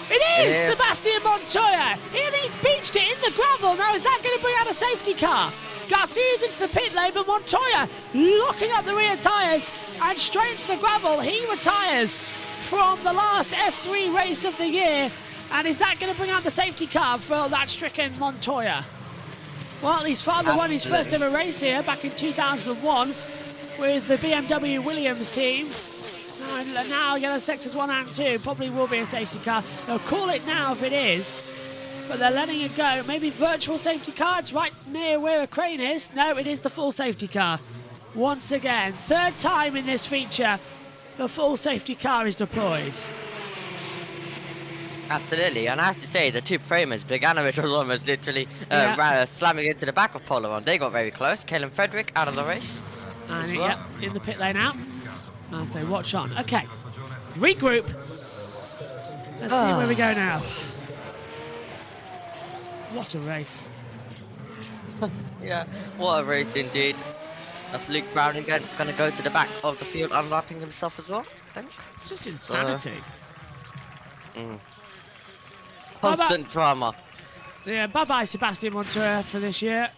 It is Yes. Sebastian Montoya. And he's beached it in the gravel. Now, is that going to bring out a safety car? Garcia's into the pit lane, but Montoya locking up the rear tyres and straight into the gravel. He retires from the last F3 race of the year. And is that going to bring out the safety car for that stricken Montoya? Well, his father won his first ever race here back in 2001 with the BMW Williams team. Now yellow sectors 1 and 2 probably will be a safety car. They'll call it now if it is, but they're letting it go. Maybe virtual safety car. It's right near where a crane is. No, it is the full safety car. Once again, 3rd time in this feature, the full safety car is deployed. Absolutely, and I have to say, the 2 Primas, Bogdanovic was almost literally slamming into the back of Polaron. They got very close. Kalen Frederick out of the race. And yep, in the pit lane out. I'll say watch on. Okay, regroup. Let's see where we go now. What a race. Yeah, what a race indeed. That's Luke Brown again, going to go to the back of the field, unwrapping himself as well, I think. Just insanity. Constant drama. Yeah, bye-bye Sebastian Montoya for this year.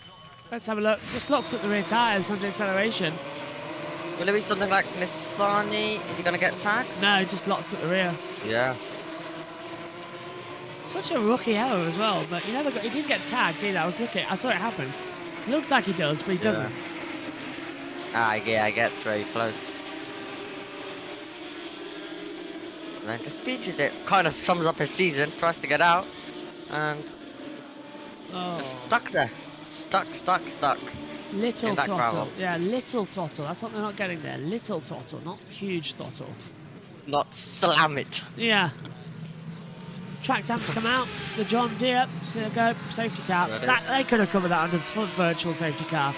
Let's have a look. Just locks up the rear tyres under acceleration. Will it be something like Nissani? Is he going to get tagged? No, just locked at the rear. Yeah. Such a rookie error as well, but he didn't get tagged either. I saw it happen. It looks like he does, but he doesn't. Yeah, I get very close. And then just beaches it. Kind of sums up his season, tries to get out, and just stuck there. Stuck. Little in that throttle. gravel. Yeah, little throttle. That's what they're not getting there. Little throttle, not huge throttle. Not slam it. Yeah. Track time to come out. The John Deere. So go safety car. They could have covered that under virtual safety car.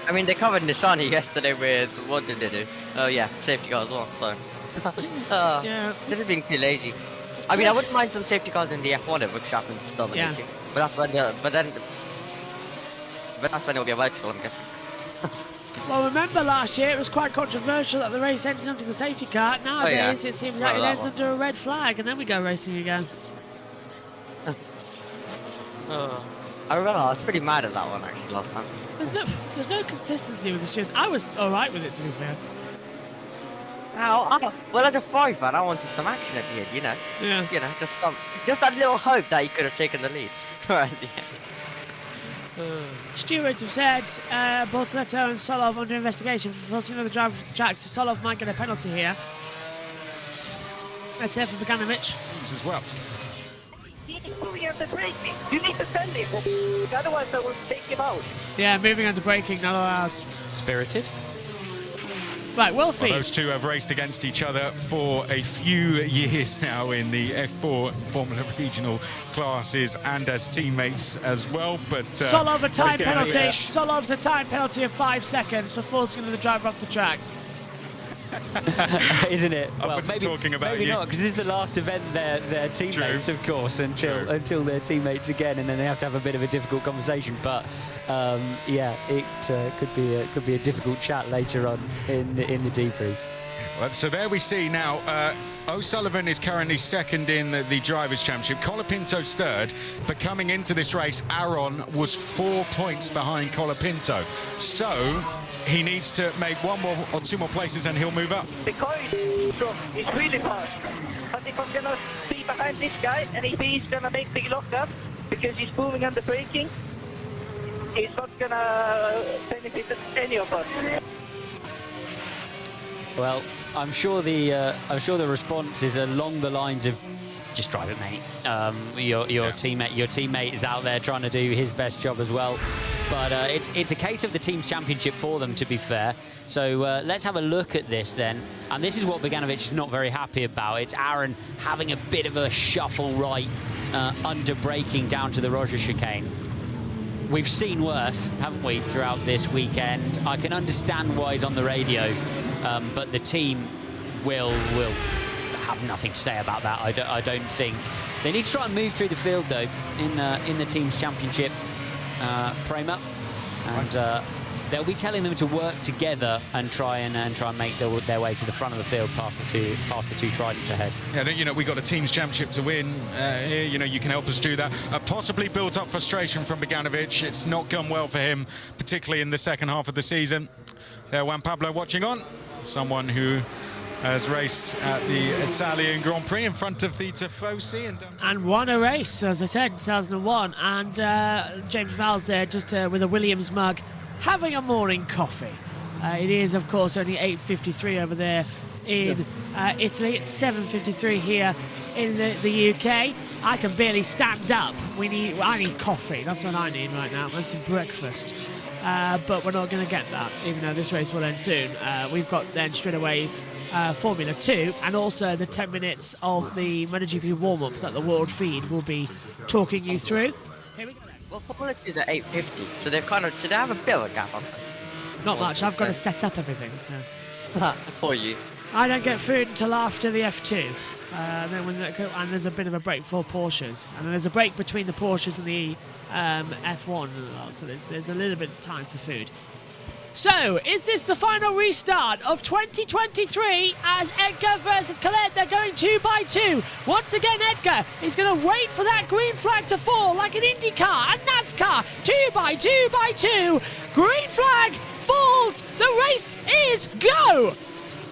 I mean, they covered Nissani yesterday with, what did they do? Oh yeah, safety car as well, so. Yeah. They're just being too lazy. I mean, I wouldn't mind some safety cars in the F1 if Verstappen's dominating. Yeah. But that's when it'll be a virtual, I'm guessing. Well, remember last year it was quite controversial that the race ended under the safety car. Nowadays it seems like it ends under a red flag and then we go racing again. I remember I was pretty mad at that one actually last time. There's no consistency with the students. I was alright with it, to be fair. Well, as a Ferrari fan, I wanted some action at the end, you know. Yeah. You know, just that little hope that he could have taken the lead right at the end. Stewards have said Bortoletto and Solov under investigation for forcing another driver off the track, so Solov might get a penalty here. That's it for Bogdanovic. As well. He's moving under braking. You need to send him, otherwise I will take him out. Yeah, moving under braking, not allowed. Spirited. Right, Well, Wilfie. those two have raced against each other for a few years now in the F4 Formula Regional classes and as teammates as well. But Solov a time penalty. Yeah. Solov's a time penalty of 5 seconds for forcing another driver off the track. Isn't it? I wasn't talking about maybe you. not, because this is the last event they're teammates, of course, until they're teammates again, and then they have to have a bit of a difficult conversation. But yeah, it could be a difficult chat later on in the debrief. Well, so there we see now. O'Sullivan is currently second in the Drivers' Championship. Colapinto's third, but coming into this race, Aaron was 4 points behind Colapinto. So he needs to make one more or two more places and he'll move up. The car is strong. It's really fast. But if I'm gonna be behind this guy, and if he's gonna make big lockup because he's moving under braking, he's not gonna benefit any of us. Well, I'm sure the response is along the lines of just drive it, mate. Your teammate is out there trying to do his best job as well. But it's a case of the team's championship for them, to be fair. So let's have a look at this then. And this is what Bogdanovic is not very happy about. It's Aaron having a bit of a shuffle right under braking down to the Roger chicane. We've seen worse, haven't we, throughout this weekend? I can understand why he's on the radio, but the team will have nothing to say about that. I don't think. They need to try and move through the field though in the team's championship Prema, and they'll be telling them to work together and try and make their way to the front of the field past the two Tridents ahead. Yeah, you know, we got a team's championship to win here. You know, you can help us do that. Possibly built up frustration from Bogdanovic. It's not gone well for him, particularly in the second half of the season. There, Juan Pablo watching on, someone who has raced at the Italian Grand Prix in front of the Tifosi and won a race, as I said, in 2001. And James Val's there just with a Williams mug, having a morning coffee. It is, of course, only 8:53 over there in Italy. It's 7:53 here in the UK. I can barely stand up. I need coffee. That's what I need right now, and some breakfast. But we're not going to get that, even though this race will end soon. We've got then straight away Formula 2 and also the 10 minutes of the MotoGP warm-up that the World Feed will be talking you through. Here we go then. Well, Formula 2's at 8:50, so they've so they have a bit of a gap on them. Not much, I've got to set up everything, so. For you. I don't get food until after the F2. And there's a bit of a break for Porsches. And then there's a break between the Porsches and the F1 so there's a little bit of time for food. So, is this the final restart of 2023 as Edgar versus Khaled? They're going 2 by 2. Once again, Edgar is going to wait for that green flag to fall like an IndyCar and NASCAR. 2 by 2 by 2. Green flag falls chaos. The race is go.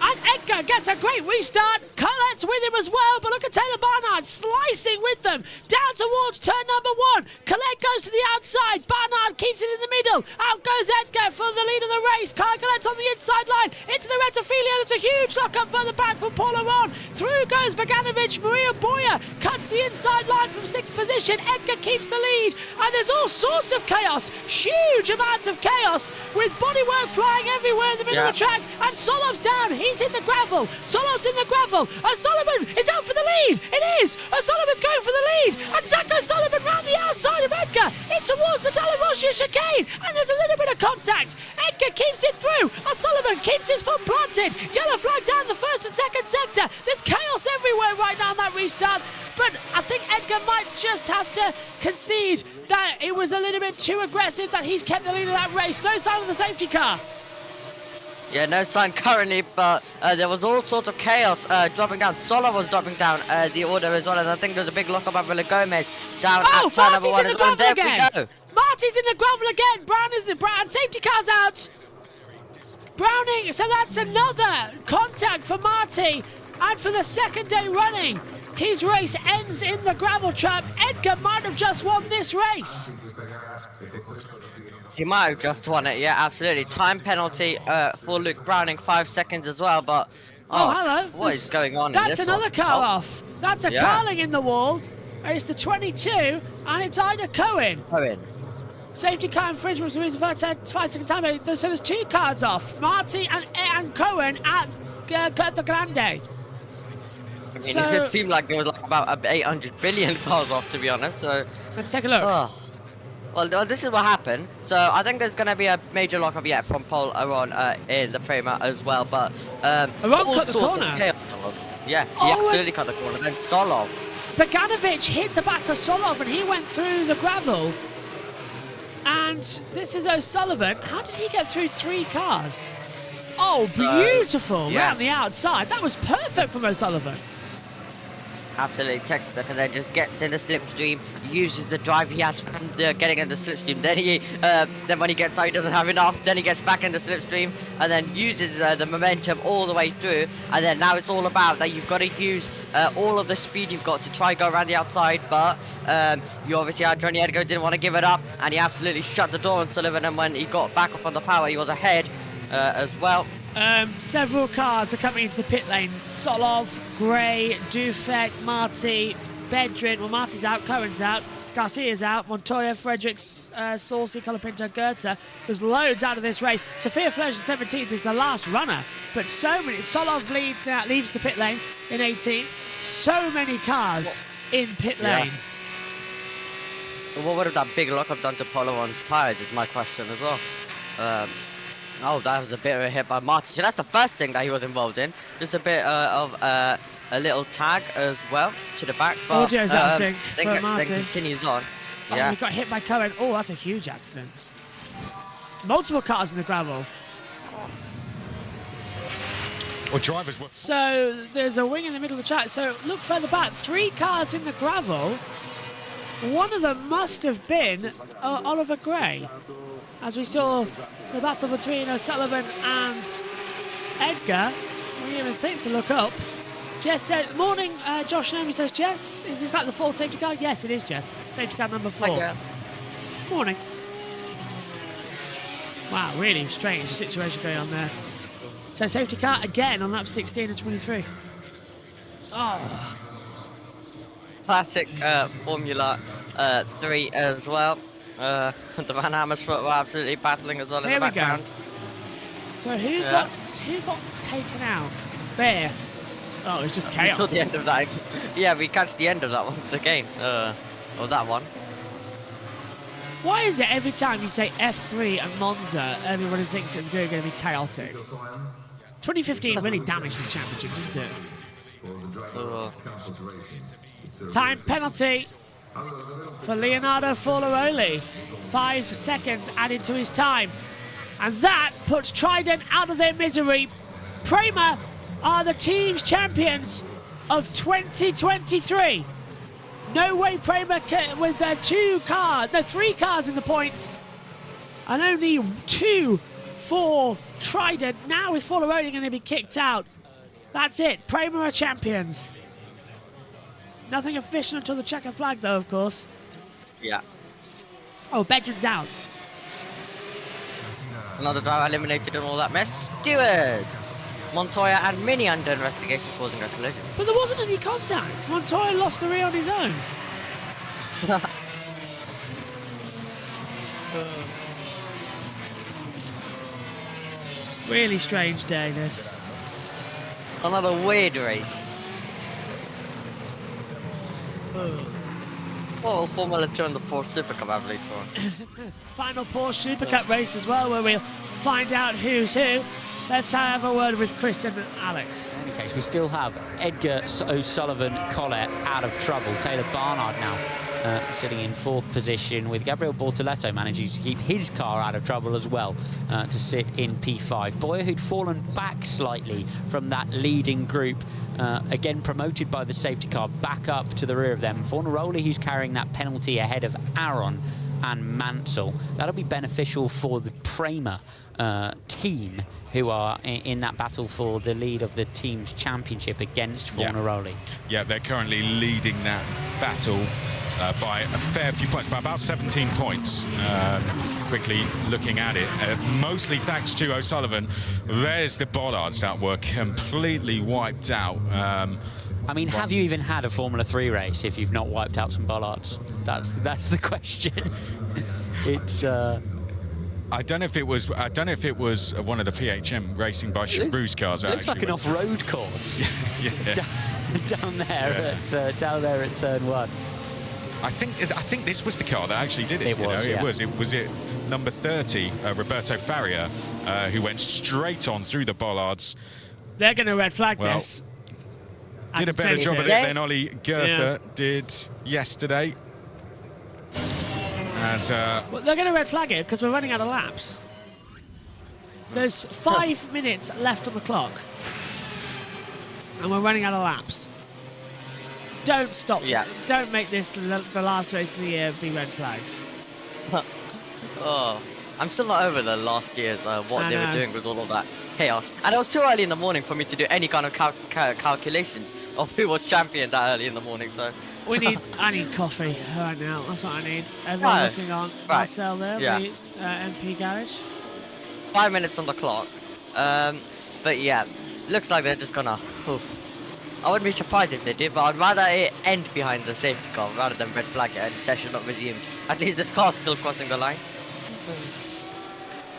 And Edgar gets a great restart. Colette's with him as well, but look at Taylor Barnard slicing with them. Down towards turn number 1. Colette goes to the outside. Barnard keeps it in the middle. Out goes Edgar for the lead of the race. Kai Colette's on the inside line. Into the Retofilio. There's a huge lock-up further back from Paul Aron. Through goes Boganovic. Maria Boyer cuts the inside line from 6th position. Edgar keeps the lead. And there's all sorts of chaos. Huge amounts of chaos with bodywork flying everywhere in the middle of the track. And Solov's down. He's in the gravel. Solov's in the gravel. O'Sullivan is out for the lead. It is. O'Sullivan's going for the lead. And Zach O'Sullivan round the outside of Edgar in towards the Delaroche chicane. And there's a little bit of contact. Edgar keeps it through. O'Sullivan keeps his foot planted. Yellow flags out in the first and second sector. There's chaos everywhere right now in that restart. But I think Edgar might just have to concede that it was a little bit too aggressive, that he's kept the lead of that race. No sign of the safety car. Yeah, no sign currently, but there was all sorts of chaos dropping down. Solov was dropping down the order as well, and I think there's a big lock up Villa Gomez down at turn number 1 as well. And there we go. Marty's in the gravel again. Brown is the Brown. Safety car's out. Browning, so that's another contact for Marty. And for the second day running, his race ends in the gravel trap. Edgar might have just won this race. He might have just won it, yeah, absolutely. Time penalty for Luke Browning, 5 seconds as well, but... Oh, hello. What is going on in That's this another one? car off. That's a carling in the wall. It's the 22, and it's Ida Cohen. Safety car infringement was the reason for 5-second time. So there's 2 cars off. Marty and Cohen at the Grande. I mean, it seemed like there was like about 800 billion cars off, to be honest, so... Let's take a look. Oh. Well, this is what happened. So I think there's going to be a major lockup yet from Paul Aron in the Prema as well. But Aron cut the corner. Yeah, he absolutely cut the corner. Then Solov. Boganovic hit the back of Solov and he went through the gravel. And this is O'Sullivan. How did he get through 3 cars? Oh, beautiful. Round the outside. That was perfect from O'Sullivan. Absolutely textbook, and then just gets in the slipstream, uses the drive he has from getting in the slipstream. Then when he gets out, he doesn't have enough. Then he gets back in the slipstream, and then uses the momentum all the way through. And then now it's all about that you've got to use all of the speed you've got to try go around the outside. But you obviously had Johnny Edgar didn't want to give it up, and he absolutely shut the door on Sullivan. And when he got back up on the power, he was ahead as well. Several cars are coming into the pit lane. Solov, Gray, Dufek, Marty, Bedrin. Well, Marty's out, Cohen's out, Garcia's out, Montoya, Fredericks, Saucy, Colapinto, Goethe. There's loads out of this race. Sophia Flers in 17th is the last runner, but so many. Solov leaves the pit lane in 18th. So many cars in pit lane. What would have that big lockup done to Paul Aron's tyres is my question as well. Oh, that was a bit of a hit by Marty. So that's the first thing that he was involved in. Just a bit of a little tag as well to the back. But, Audio's out of sync for Marty. Then continues on. Oh, he got hit by Cohen. Oh, that's a huge accident. Multiple cars in the gravel. Well, drivers were... So there's a wing in the middle of the track. So look further back. 3 cars in the gravel. One of them must have been Oliver Gray. As we saw the battle between O'Sullivan and Edgar, we didn't even think to look up. Jess said, morning, Josh Naomi says, Jess, is this like the 4th safety car? Yes, it is, Jess. Safety car number 4. Morning. Wow, really strange situation going on there. So safety car again on lap 16 and 23. Oh. Classic Formula 3 as well. The Van Amersfoort were absolutely battling as well in the background. So who got taken out? There. Oh, it's just chaos. Until the end of that. Yeah, we catch the end of that once again. Or that one. Why is it every time you say F3 and Monza, everybody thinks it's going to be chaotic? 2015 really damaged this championship, didn't it? Time penalty for Leonardo Forlaroli. 5 seconds added to his time. And that puts Trident out of their misery. Prema are the team's champions of 2023. No way Prema with 3 cars in the points. And only 2 for Trident. Now is Forlaroni going to be kicked out. That's it. Prema are champions. Nothing official until the checkered flag, though, of course. Yeah. Oh, Bedrin's out. It's another driver eliminated and all that mess. Stewards! Montoya and Mini under investigation causing a collision. But there wasn't any contact. Montoya lost the rear on his own. Really strange day, this. Another weird race. What will Formula 2 and the Porsche Super Cup have later on? Final Porsche Super Cup race as well, where we'll find out who's who. Let's have a word with Chris and Alex. In any case, we still have Edgar O'Sullivan Collett out of trouble. Taylor Barnard now sitting in 4th position, with Gabriel Bortoletto managing to keep his car out of trouble as well, to sit in P5. Boyer, who'd fallen back slightly from that leading group, again promoted by the safety car, back up to the rear of them. Fornaroli, who's carrying that penalty ahead of Aron and Mansell. That'll be beneficial for the Prema team, who are in that battle for the lead of the team's championship against Fornaroli. Yeah, they're currently leading that battle by a fair few points, by about 17 points. Quickly looking at it, mostly thanks to O'Sullivan. There's the bollards that were completely wiped out. I mean, have you even had a Formula 3 race if you've not wiped out some bollards? That's the question. It's. I don't know if it was one of the PHM Racing by Chabrou's cars. It looks like an off-road course. Yeah. down there at turn 1. I think this was the car that actually did it. It was. It was number 30, Roberto Faria, who went straight on through the bollards. They're going to red flag this. Did a better job at it than Ollie Goethe did yesterday. Well, they're going to red flag it because we're running out of laps. There's 5 minutes left on the clock, and we're running out of laps. Don't stop. Yeah. Don't make this the last race of the year be red flags. Oh, I'm still not over the last year's what they were doing with all of that chaos. And it was too early in the morning for me to do any kind of calculations of who was champion that early in the morning. So I need coffee right now. That's what I need. Everyone looking on Marcel there, the MP garage. 5 minutes on the clock. But yeah, looks like they're just gonna. I wouldn't be surprised if they did, but I'd rather it end behind the safety car rather than red flag it and session not resumed. At least this car's still crossing the line.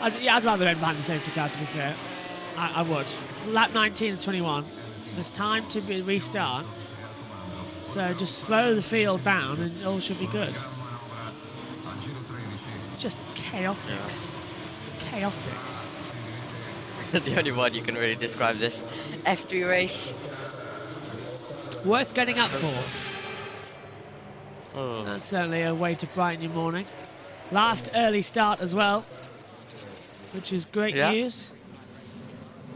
I'd rather end behind the safety car, to be fair. I would. Lap 19 and 21. There's time to restart. So just slow the field down and it all should be good. Just chaotic. Chaotic. The only word you can really describe this F3 race. Worth getting up for. Oh. That's certainly a way to brighten your morning. Last early start as well, which is great news.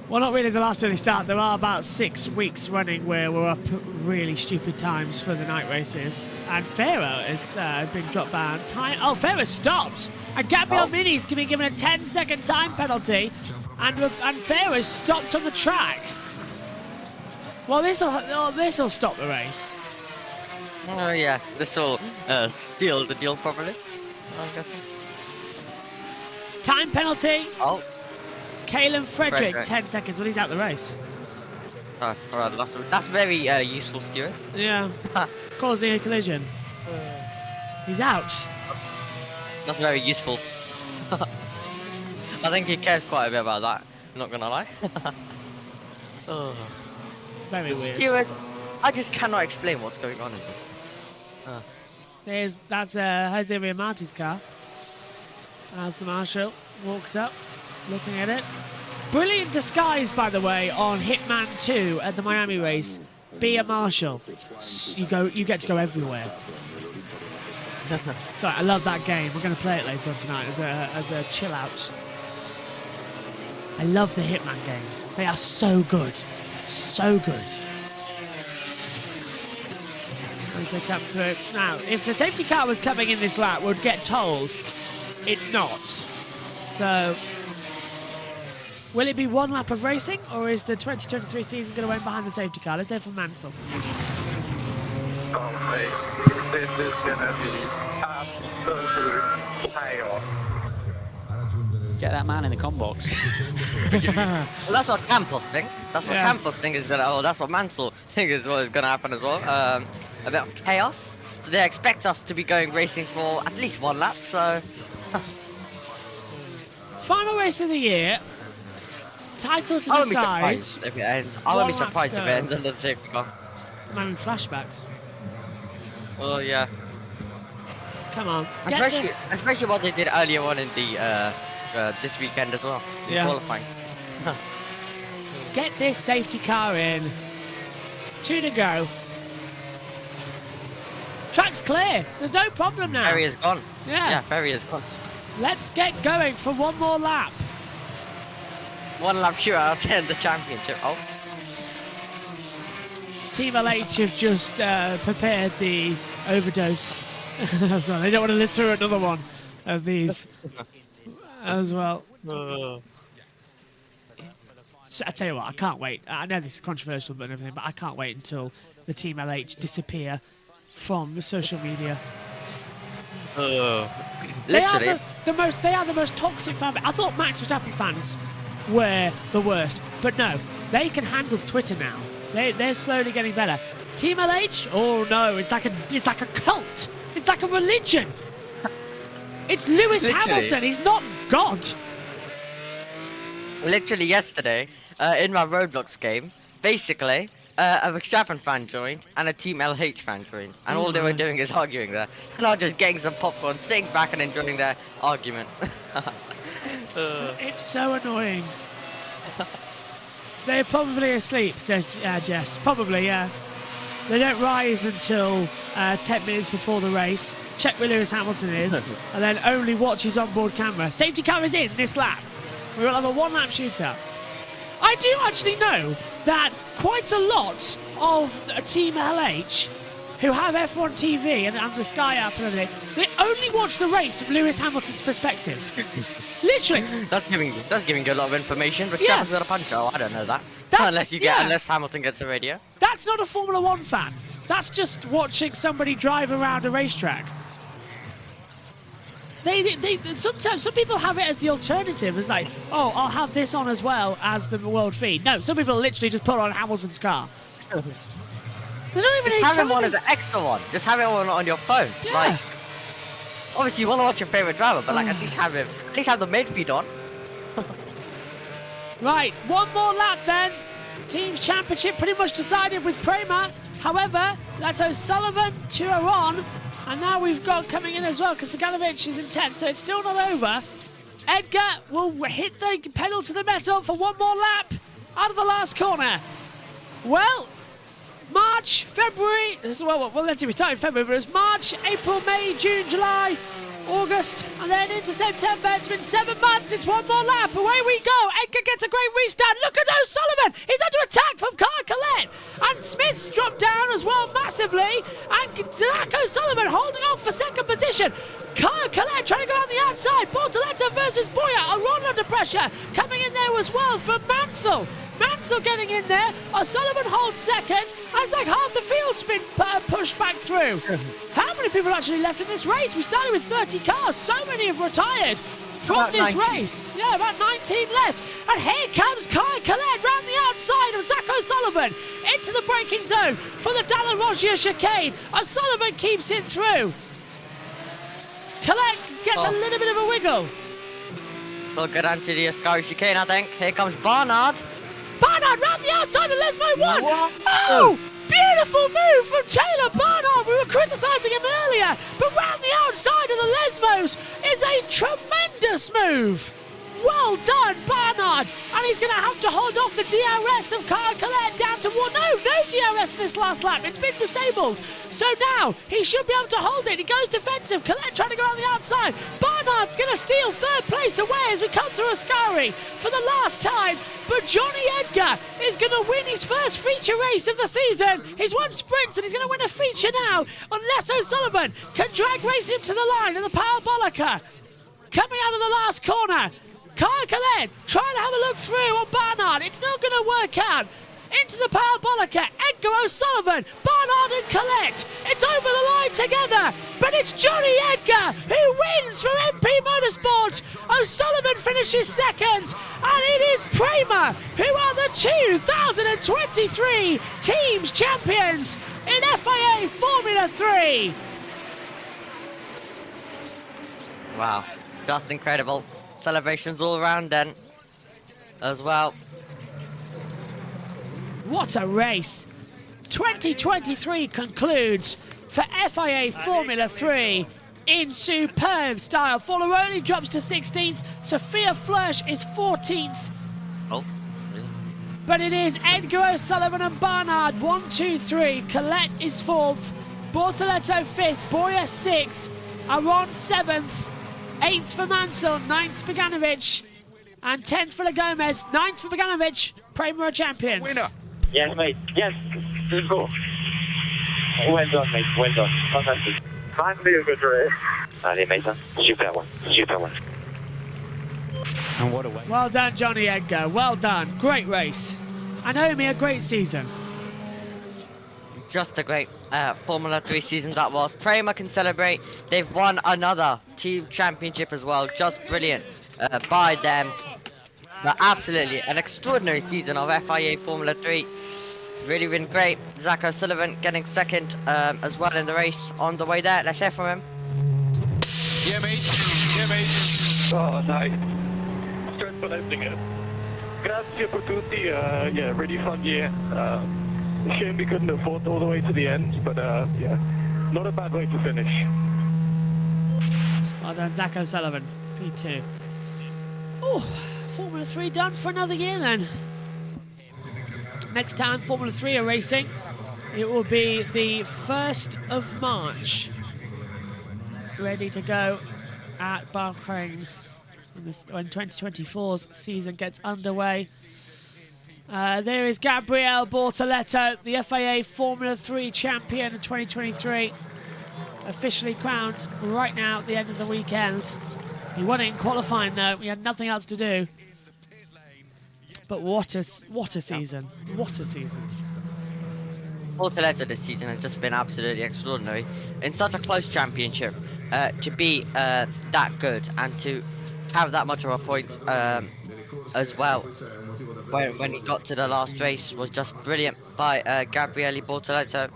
Well, not really the last early start. There are about 6 weeks running where we're up really stupid times for the night races. And Farah has been dropped down. Farah stopped. And Gabriel Mini's been given a 10-second time penalty. And Farah stopped on the track. Well, this'll stop the race. Oh yeah, this will steal the deal properly. I guess. Time penalty. Oh. Kalen Frederick, 10 seconds. Well, he's out the race. Oh, alright, that's very useful, Stuart. Yeah. Causing a collision. He's out. That's very useful. I think he cares quite a bit about that. I'm not gonna lie. Oh. Very weird. Stuart, I just cannot explain what's going on in this. That's Jose Riamarti's car. As the marshal walks up, looking at it. Brilliant disguise, by the way, on Hitman 2 at the Miami race. Be a marshal. You get to go everywhere. Sorry, I love that game. We're going to play it later on tonight as a chill out. I love the Hitman games. They are so good. So good. As they come through. Now, if the safety car was coming in this lap, we'd get told it's not. So, Will it be one lap of racing, or is the 2023 season going to end behind the safety car? Let's hear from Mansell. Oh, mate. This is going to be absolute chaos. Get that man in the com box. Well, that's what Campos think. That's what Yeah. Campos think is gonna. Oh, that's what Mansell think is what is gonna happen as well. A bit of chaos. So they expect us to be going racing for at least one lap. So Final race of the year. Title to I won't be decide. surprised if it ends. I won't be One lap surprised to if go. it ends under the safety car. I'm having flashbacks. Oh yeah. Come on. And Get especially, this. especially what they did earlier on in the this weekend as well. In Yeah. qualifying. Get this safety car in. 2 to go. Track's clear. There's no problem now. Ferry is gone. Yeah. Yeah, Ferry is gone. Let's get going for one more lap. One lap shootout to end the championship. Oh. Team LH have just prepared the overdose as well. They don't want to litter another one of these as well. So I tell you what, I can't wait. I know this is controversial and everything, but I can't wait until the Team LH disappear from the social media. They are Literally. they are the most toxic fan base. I thought Max Verstappen fans were the worst, but no, they can handle Twitter now. They're slowly getting better. Team LH, oh no, it's like a cult. It's like a religion. It's Lewis Literally. Hamilton. He's not God. Literally yesterday, in my Roblox game, basically, a Verstappen fan joined and a Team LH fan joined, and all they were doing is arguing there. And I was just getting some popcorn, sitting back and enjoying their argument. It's so annoying. They're probably asleep, says Jess. Probably, yeah. They don't rise until 10 minutes before the race. Check where Lewis Hamilton is, and then only watch his onboard camera. Safety car is in this lap. We will have a one-lap shootout. I do actually know that quite a lot of Team LH who have F1 TV and the Sky app and everything, they only watch the race from Lewis Hamilton's perspective. Literally. That's giving you a lot of information, but Yeah. Verstappen's got a punch. Oh, I don't know that. That's- Unless Hamilton gets a radio. That's not a Formula One fan. That's just watching somebody drive around a racetrack. They sometimes some people have it as the alternative. It's like, oh, I'll have this on as well as the world feed. No, some people literally just put on Hamilton's car. There's not even Just any have him on as timings. an extra one. Just have it on your phone. Yeah. Like, obviously you want to watch your favorite driver, but like at least have the main feed on. Right, one more lap then. Team's championship pretty much decided with Prema. However, that's O'Sullivan to Aron. And now we've got coming in as well because Beganovic is in 10th, so it's still not over. Edgar will hit the pedal to the metal for one more lap out of the last corner. Well, March, February, well, let's see, we started in February, but it was March, April, May, June, July, August, and then into September. It's been 7 months. It's one more lap. Away we go. Edgar gets a great restart. Look at O'Sullivan. He's under attack from Kyle Collette. And Smith's dropped down as well massively. And Zach O'Sullivan holding off for second position. Kyle Collette trying to go on the outside. Bortoleto versus Boyer. Aron under pressure. Coming in there as well from Mansell. Mansell getting in there. O'Sullivan holds second. And it's like half the field's been pushed back through. How many people actually left in this race? We started with 30 cars. So many have retired from About this 19. race. Yeah, about 19 left. And here comes Kyle Collette round the outside of Zach O'Sullivan into the braking zone for the Dallin chicane. O'Sullivan keeps it through. Collette gets a little bit of a wiggle. So good onto the Ascari chicane, I think. Here comes Barnard. Barnard round the outside of Lesmo 1. Wow. Oh, beautiful move from Taylor Barnard. We were criticising him earlier, but round the outside of the Lesmos is a tremendous move. Well done, Barnard. And he's going to have to hold off the DRS of Kyle Collette down to one. No DRS in this last lap. It's been disabled. So now he should be able to hold it. He goes defensive. Collette trying to go on the outside. Barnard's going to steal third place away as we come through Ascari for the last time. But Johnny Edgar is going to win his first feature race of the season. He's won sprints and he's going to win a feature now unless O'Sullivan can drag race him to the line in the Parabolica. Coming out of the last corner. Kai Colette trying to have a look through on Barnard. It's not going to work out. Into the parabolica, Edgar O'Sullivan, Barnard and Colette. It's over the line together, but it's Johnny Edgar who wins from MP Motorsport. O'Sullivan finishes second, and it is Prema who are the 2023 Teams Champions in FIA Formula 3. Wow, just incredible. Celebrations all around then, as well. What a race! 2023 concludes for FIA Formula 3 in superb style. Forlaroni drops to 16th, Sophia Flörsch is 14th, Oh, really? but it is Edgar O'Sullivan and Barnard 1, 2, 3. Colette is 4th, Bortoletto 5th, Boyer 6th, Aron 7th, 8th for Mansell, 9th for Beganovic, and 10th for Gomez, 9th for Beganovic. Prema are champions. Winner. Yes, mate. Yes. Let's go. Well done, mate. Well done. Fantastic. Finally a good race. Allez, Mason. Super one. Super one. And what a way. Well done, Johnny Edgar. Well done. Great race. And Omi, a great season. Just a great Formula 3 season that was. Prema can celebrate. They've won another team championship as well. Just brilliant by them. But absolutely an extraordinary season of FIA Formula 3. Really been great. Zach O'Sullivan getting second as well in the race on the way there. Let's hear from him. Yeah, mate. Yeah, mate. Oh, nice. Stressful ending it. Grazie per tutti. Yeah, really fun year. Shame we couldn't afford all the way to the end, but yeah, not a bad way to finish. Well done, Zach O'Sullivan. P2. Oh, Formula 3 done for another year then. Next time Formula 3 are racing, it will be the 1st of March. Ready to go at Bahrain when 2024's season gets underway. There is Gabriele Bortoletto, the FIA Formula 3 champion in 2023. Officially crowned right now at the end of the weekend. He won it in qualifying though, he had nothing else to do. But what a season, what a season. Bortoletto this season has just been absolutely extraordinary. In such a close championship, to be that good and to have that much of a point as well. When he got to the last race was just brilliant by Gabriele Bortoletto.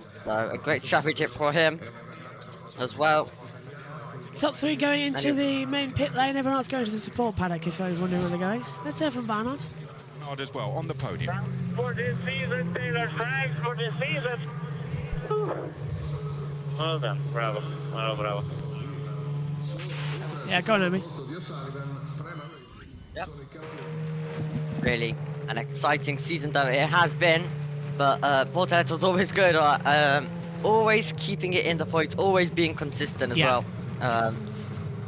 So a great championship for him as well. Top 3 going into the main pit lane, everyone else going to the support paddock if anyone's wondering where they're going. Let's hear from Barnard. Barnard as well on the podium. For this season, Taylor. Thanks for this season. Well done. Bravo. Bravo. Yeah, go on, Omi. Yep. Really an exciting season though it has been, but Bortoletto's always good, always keeping it in the points, always being consistent as well.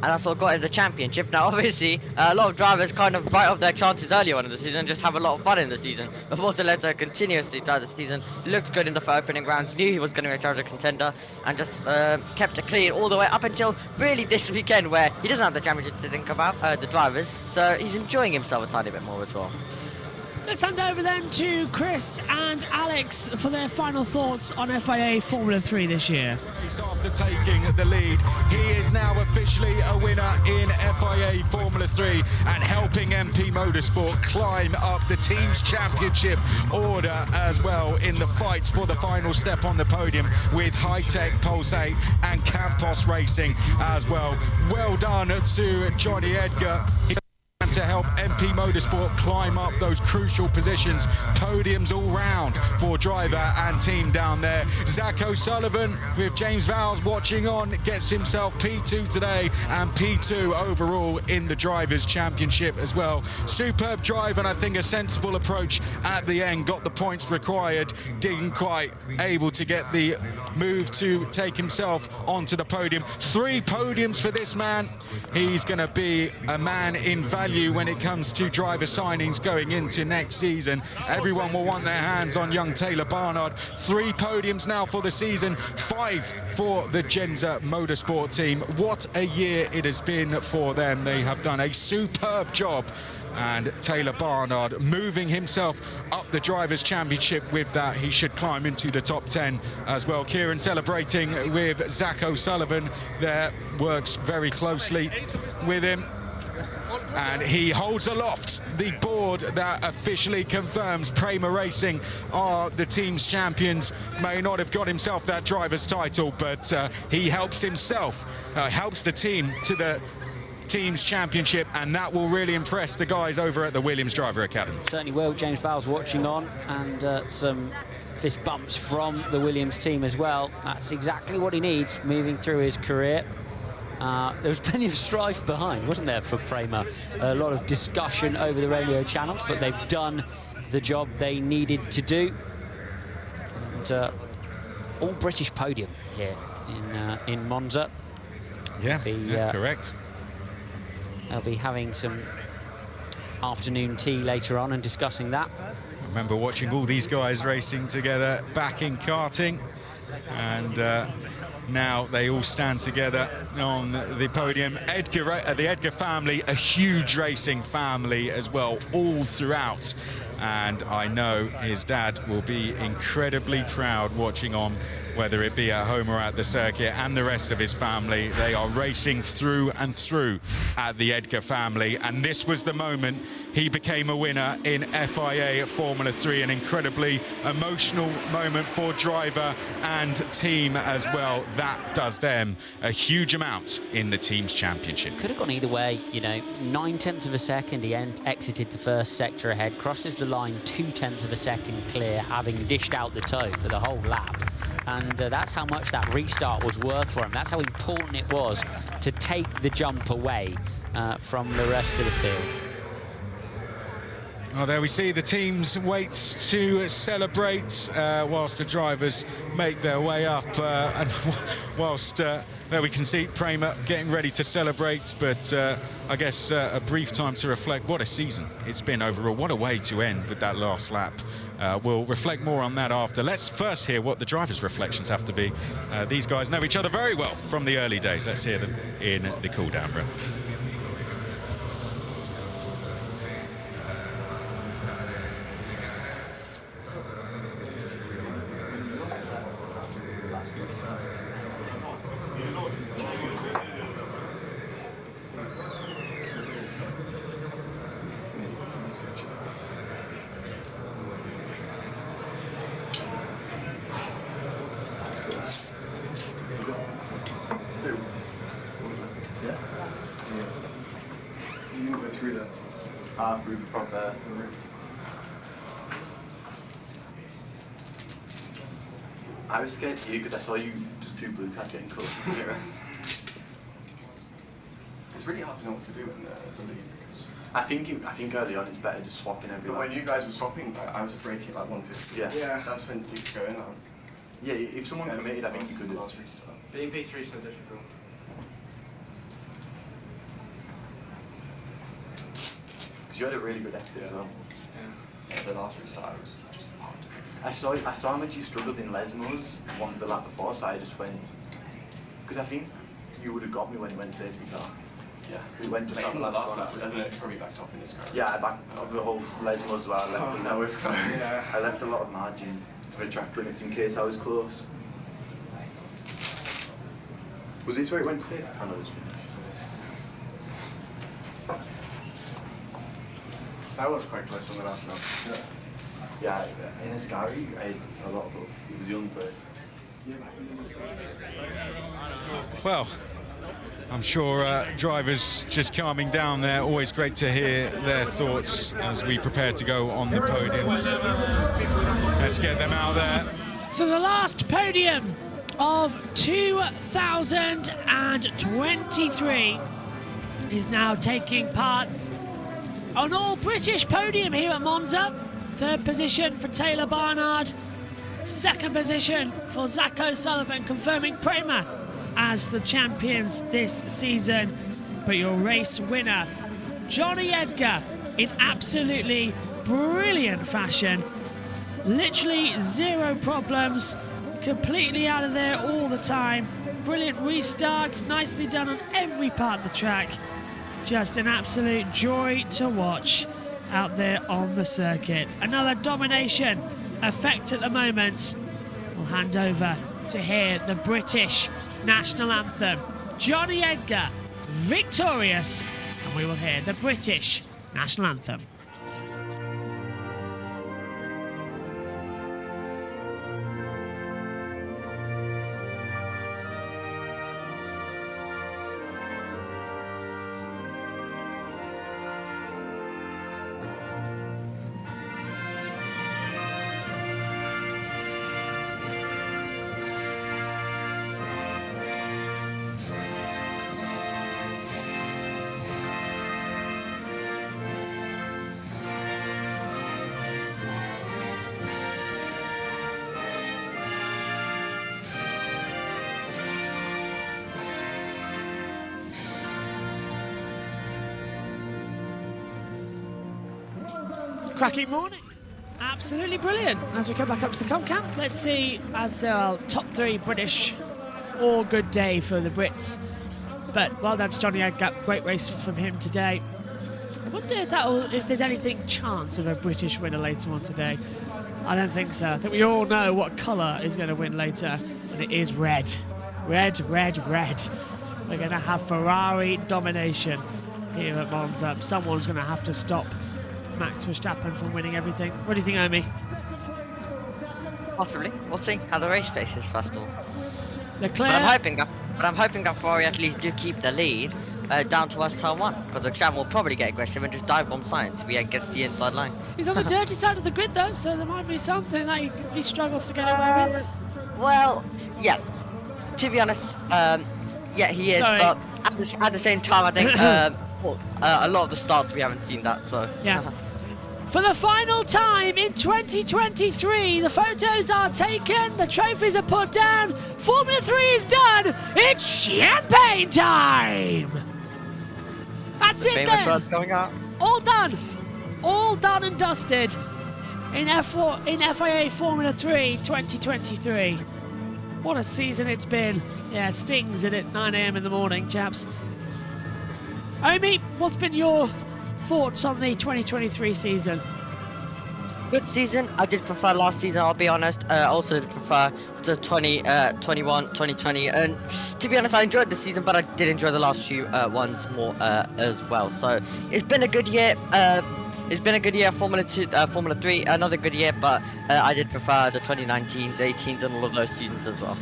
And that's what got him the championship. Now obviously a lot of drivers kind of write off their chances early on in the season and just have a lot of fun in the season, but Bortoletto continuously throughout the season looked good in the opening rounds, knew he was going to be a charger contender, and just kept it clean all the way up until really this weekend where he doesn't have the championship to think about, the drivers, so he's enjoying himself a tiny bit more as well. Let's hand over then to Chris and Alex for their final thoughts on FIA Formula 3 this year. After taking the lead, he is now officially a winner in FIA Formula 3 and helping MP Motorsport climb up the team's championship order as well in the fights for the final step on the podium with High-Tech, Pulse 8 and Campos Racing as well. Well done to Johnny Edgar. To help MP Motorsport climb up those crucial positions, podiums all round for driver and team down there. Zach O'Sullivan with James Vowles watching on gets himself P2 today and P2 overall in the Drivers' Championship as well. Superb drive and I think a sensible approach at the end, got the points required, didn't quite able to get the move to take himself onto the podium. 3 podiums for this man. He's going to be a man in value you when it comes to driver signings going into next season. Everyone will want their hands on young Taylor Barnard. 3 podiums now for the season, 5 for the Genza Motorsport team. What a year it has been for them. They have done a superb job. And Taylor Barnard moving himself up the Drivers' Championship with that. He should climb into the top 10 as well. Kieran celebrating with Zach O'Sullivan there, works very closely with him. And he holds aloft the board that officially confirms Prema Racing are the team's champions. May not have got himself that driver's title, but he helps himself, helps the team to the team's championship, and that will really impress the guys over at the Williams Driver Academy. Certainly will. James Vowles watching on, and some fist bumps from the Williams team as well. That's exactly what he needs moving through his career. There was plenty of strife behind, wasn't there, for Prema? A lot of discussion over the radio channels, but they've done the job they needed to do. And all British podium here in Monza. Yeah, correct. They'll be having some afternoon tea later on and discussing that. I remember watching all these guys racing together back in karting, and now they all stand together on the podium. The Edgar family, a huge racing family as well, all throughout. And I know his dad will be incredibly proud watching on, whether it be at home or at the circuit, and the rest of his family. They are racing through and through at the Edgar family, and this was the moment he became a winner in FIA Formula 3, an incredibly emotional moment for driver and team as well. That does them a huge amount in the team's championship. Could have gone either way, you know. 9/10 of a second, he exited the first sector ahead, crosses the line 2/10 of a second clear, having dished out the toe for the whole lap. And that's how much that restart was worth for him. That's how important it was to take the jump away from the rest of the field. Well, there we see the teams wait to celebrate whilst the drivers make their way up. And whilst there we can see Prema getting ready to celebrate, but I guess a brief time to reflect. What a season it's been overall. What a way to end with that last lap. We'll reflect more on that after. Let's first hear what the drivers' reflections have to be. These guys know each other very well from the early days. Let's hear them in the cool-down room. Through the proper route. I was scared to you because I saw you just 2 blue tags getting close to the mirror. It's really hard to know what to do in there, isn't it? Because I think early on it's better just swapping everyone. But when you guys were swapping, I was braking like 150. Yeah, that's when you could go in on. Yeah, if someone committed, I think you could. Being P3 is so difficult. You had a really good exit as well. Yeah, the last restart was just hard. I saw how much you struggled in Lesmo's the lap before, so I just went. Because I think you would have got me when you went safety car. Yeah. We went just on the last lap. I don't know, probably backed off in this car. Yeah, I backed up the whole Lesmo as well. I left a lot of margin for track limits in case I was close. Was this where it went safe? I know this one. That was quite close on the last lap. Yeah, in Ascari, I had a lot of books. It was the only place. Well, I'm sure drivers just calming down there. Always great to hear their thoughts as we prepare to go on the podium. Let's get them out there. So the last podium of 2023 is now taking part on all British podium here at Monza. 3rd position for Taylor Barnard. 2nd position for Zach O'Sullivan, confirming Prema as the champions this season. But your race winner Johnny Edgar in absolutely brilliant fashion. Literally zero problems, completely out of there all the time. Brilliant restarts, nicely done on every part of the track. Just an absolute joy to watch out there on the circuit. Another domination effect at the moment. We'll hand over to hear the British national anthem. Johnny Edgar, victorious, and we will hear the British national anthem. Cracking morning. Absolutely brilliant. As we come back up to the Comcamp, let's see, as top 3 British, all good day for the Brits. But well done to Johnny Edgar, great race from him today. I wonder if there's anything chance of a British winner later on today. I don't think so. I think we all know what colour is going to win later, and it is red. Red, red, red. We're going to have Ferrari domination here at Monza. Someone's going to have to stop Max Verstappen from winning everything. What do you think, Omi? Possibly. We'll see how the race faces first of all. Leclerc. But I'm hoping that Ferrari at least do keep the lead down towards turn 1, because Verstappen will probably get aggressive and just dive bomb Sainz if he gets the inside line. He's on the dirty side of the grid though, so there might be something that he struggles to get away with. Well, yeah. To be honest, yeah, he is. Sorry. But at the same time, I think a lot of the starts we haven't seen that. So yeah. For the final time in 2023, the photos are taken, the trophies are put down, Formula 3 is done, it's champagne time! That's it famous then! words coming out. All done and dusted in FIA Formula 3 2023. What a season it's been. Yeah, stings it at 9 AM in the morning, chaps. Omi, what's been your thoughts on the 2023 season? Good season. I did prefer last season, I'll be honest. Also did prefer to 2021, 2020. And to be honest, I enjoyed the season, but I did enjoy the last few ones more as well. So it's been a good year. It's been a good year, Formula 3, another good year, but I did prefer the 2019s, 18s, and all of those seasons as well.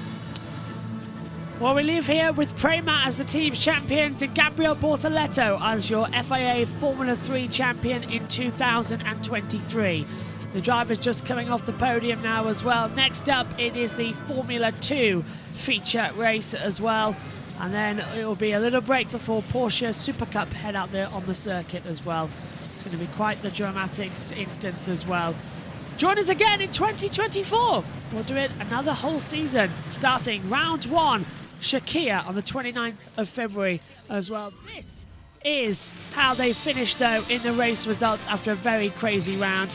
Well, we leave here with Prema as the team's champions and Gabriel Bortoleto as your FIA Formula 3 champion in 2023. The driver's just coming off the podium now as well. Next up, it is the Formula 2 feature race as well. And then it will be a little break before Porsche Super Cup head out there on the circuit as well. It's going to be quite the dramatic instance as well. Join us again in 2024. We'll do it another whole season, starting round 1. Shakir on the 29th of February as well. This is how they finished though in the race results after a very crazy round.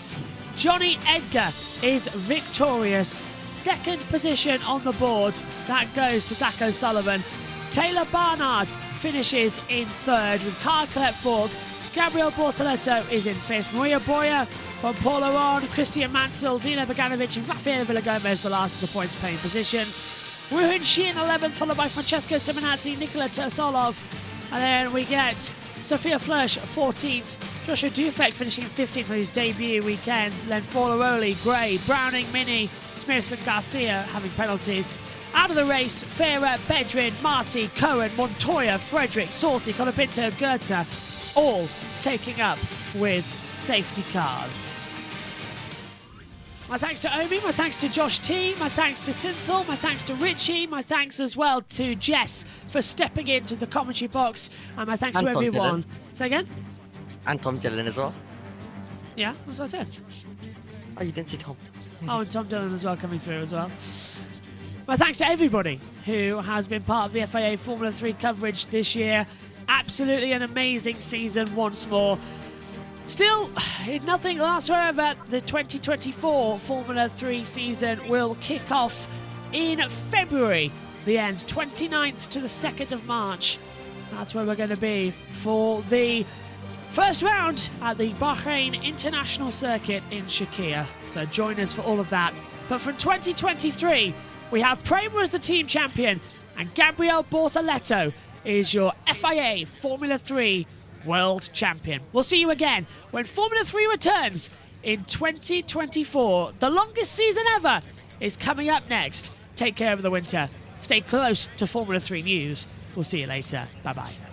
Johnny Edgar is victorious, 2nd position on the board. That goes to Zach O'Sullivan. Taylor Barnard finishes in 3rd with Kyle Collette 4th. Gabriel Bortoleto is in 5th. Maria Boyer from Paul Aron, Christian Mansell, Dino Boganovic and Rafael Villagomez, the last of the points paying positions. Ruhun Shi in 11th, followed by Francesco Simonazzi, Nikola Tursolov. And then we get Sophia Flörsch 14th. Joshua Dufek finishing 15th for his debut weekend. Then Forlaroli, Gray, Browning, Mini, Smith and Garcia having penalties. Out of the race, Ferrer, Bedrin, Marty, Cohen, Montoya, Frederick, Saucy, Colapinto, Goethe, all taking up with safety cars. My thanks to Omi, my thanks to Josh T, my thanks to Synthol, my thanks to Richie, my thanks as well to Jess for stepping into the commentary box, and my thanks to everyone. Say again? And Tom Dillon as well. Yeah, that's what I said. Oh, you didn't see Tom. Oh, and Tom Dillon as well coming through as well. My thanks to everybody who has been part of the FIA Formula 3 coverage this year. Absolutely an amazing season once more. Still, nothing lasts forever. The 2024 Formula 3 season will kick off in February, the end, 29th to the 2nd of March. That's where we're going to be for the first round at the Bahrain International Circuit in Shakir. So join us for all of that. But from 2023, we have Prema as the team champion, and Gabriel Bortoleto is your FIA Formula 3 World Champion. We'll see you again when Formula 3 returns in 2024. The longest season ever is coming up next. Take care over the winter. Stay close to Formula 3 news. We'll see you later. Bye-bye.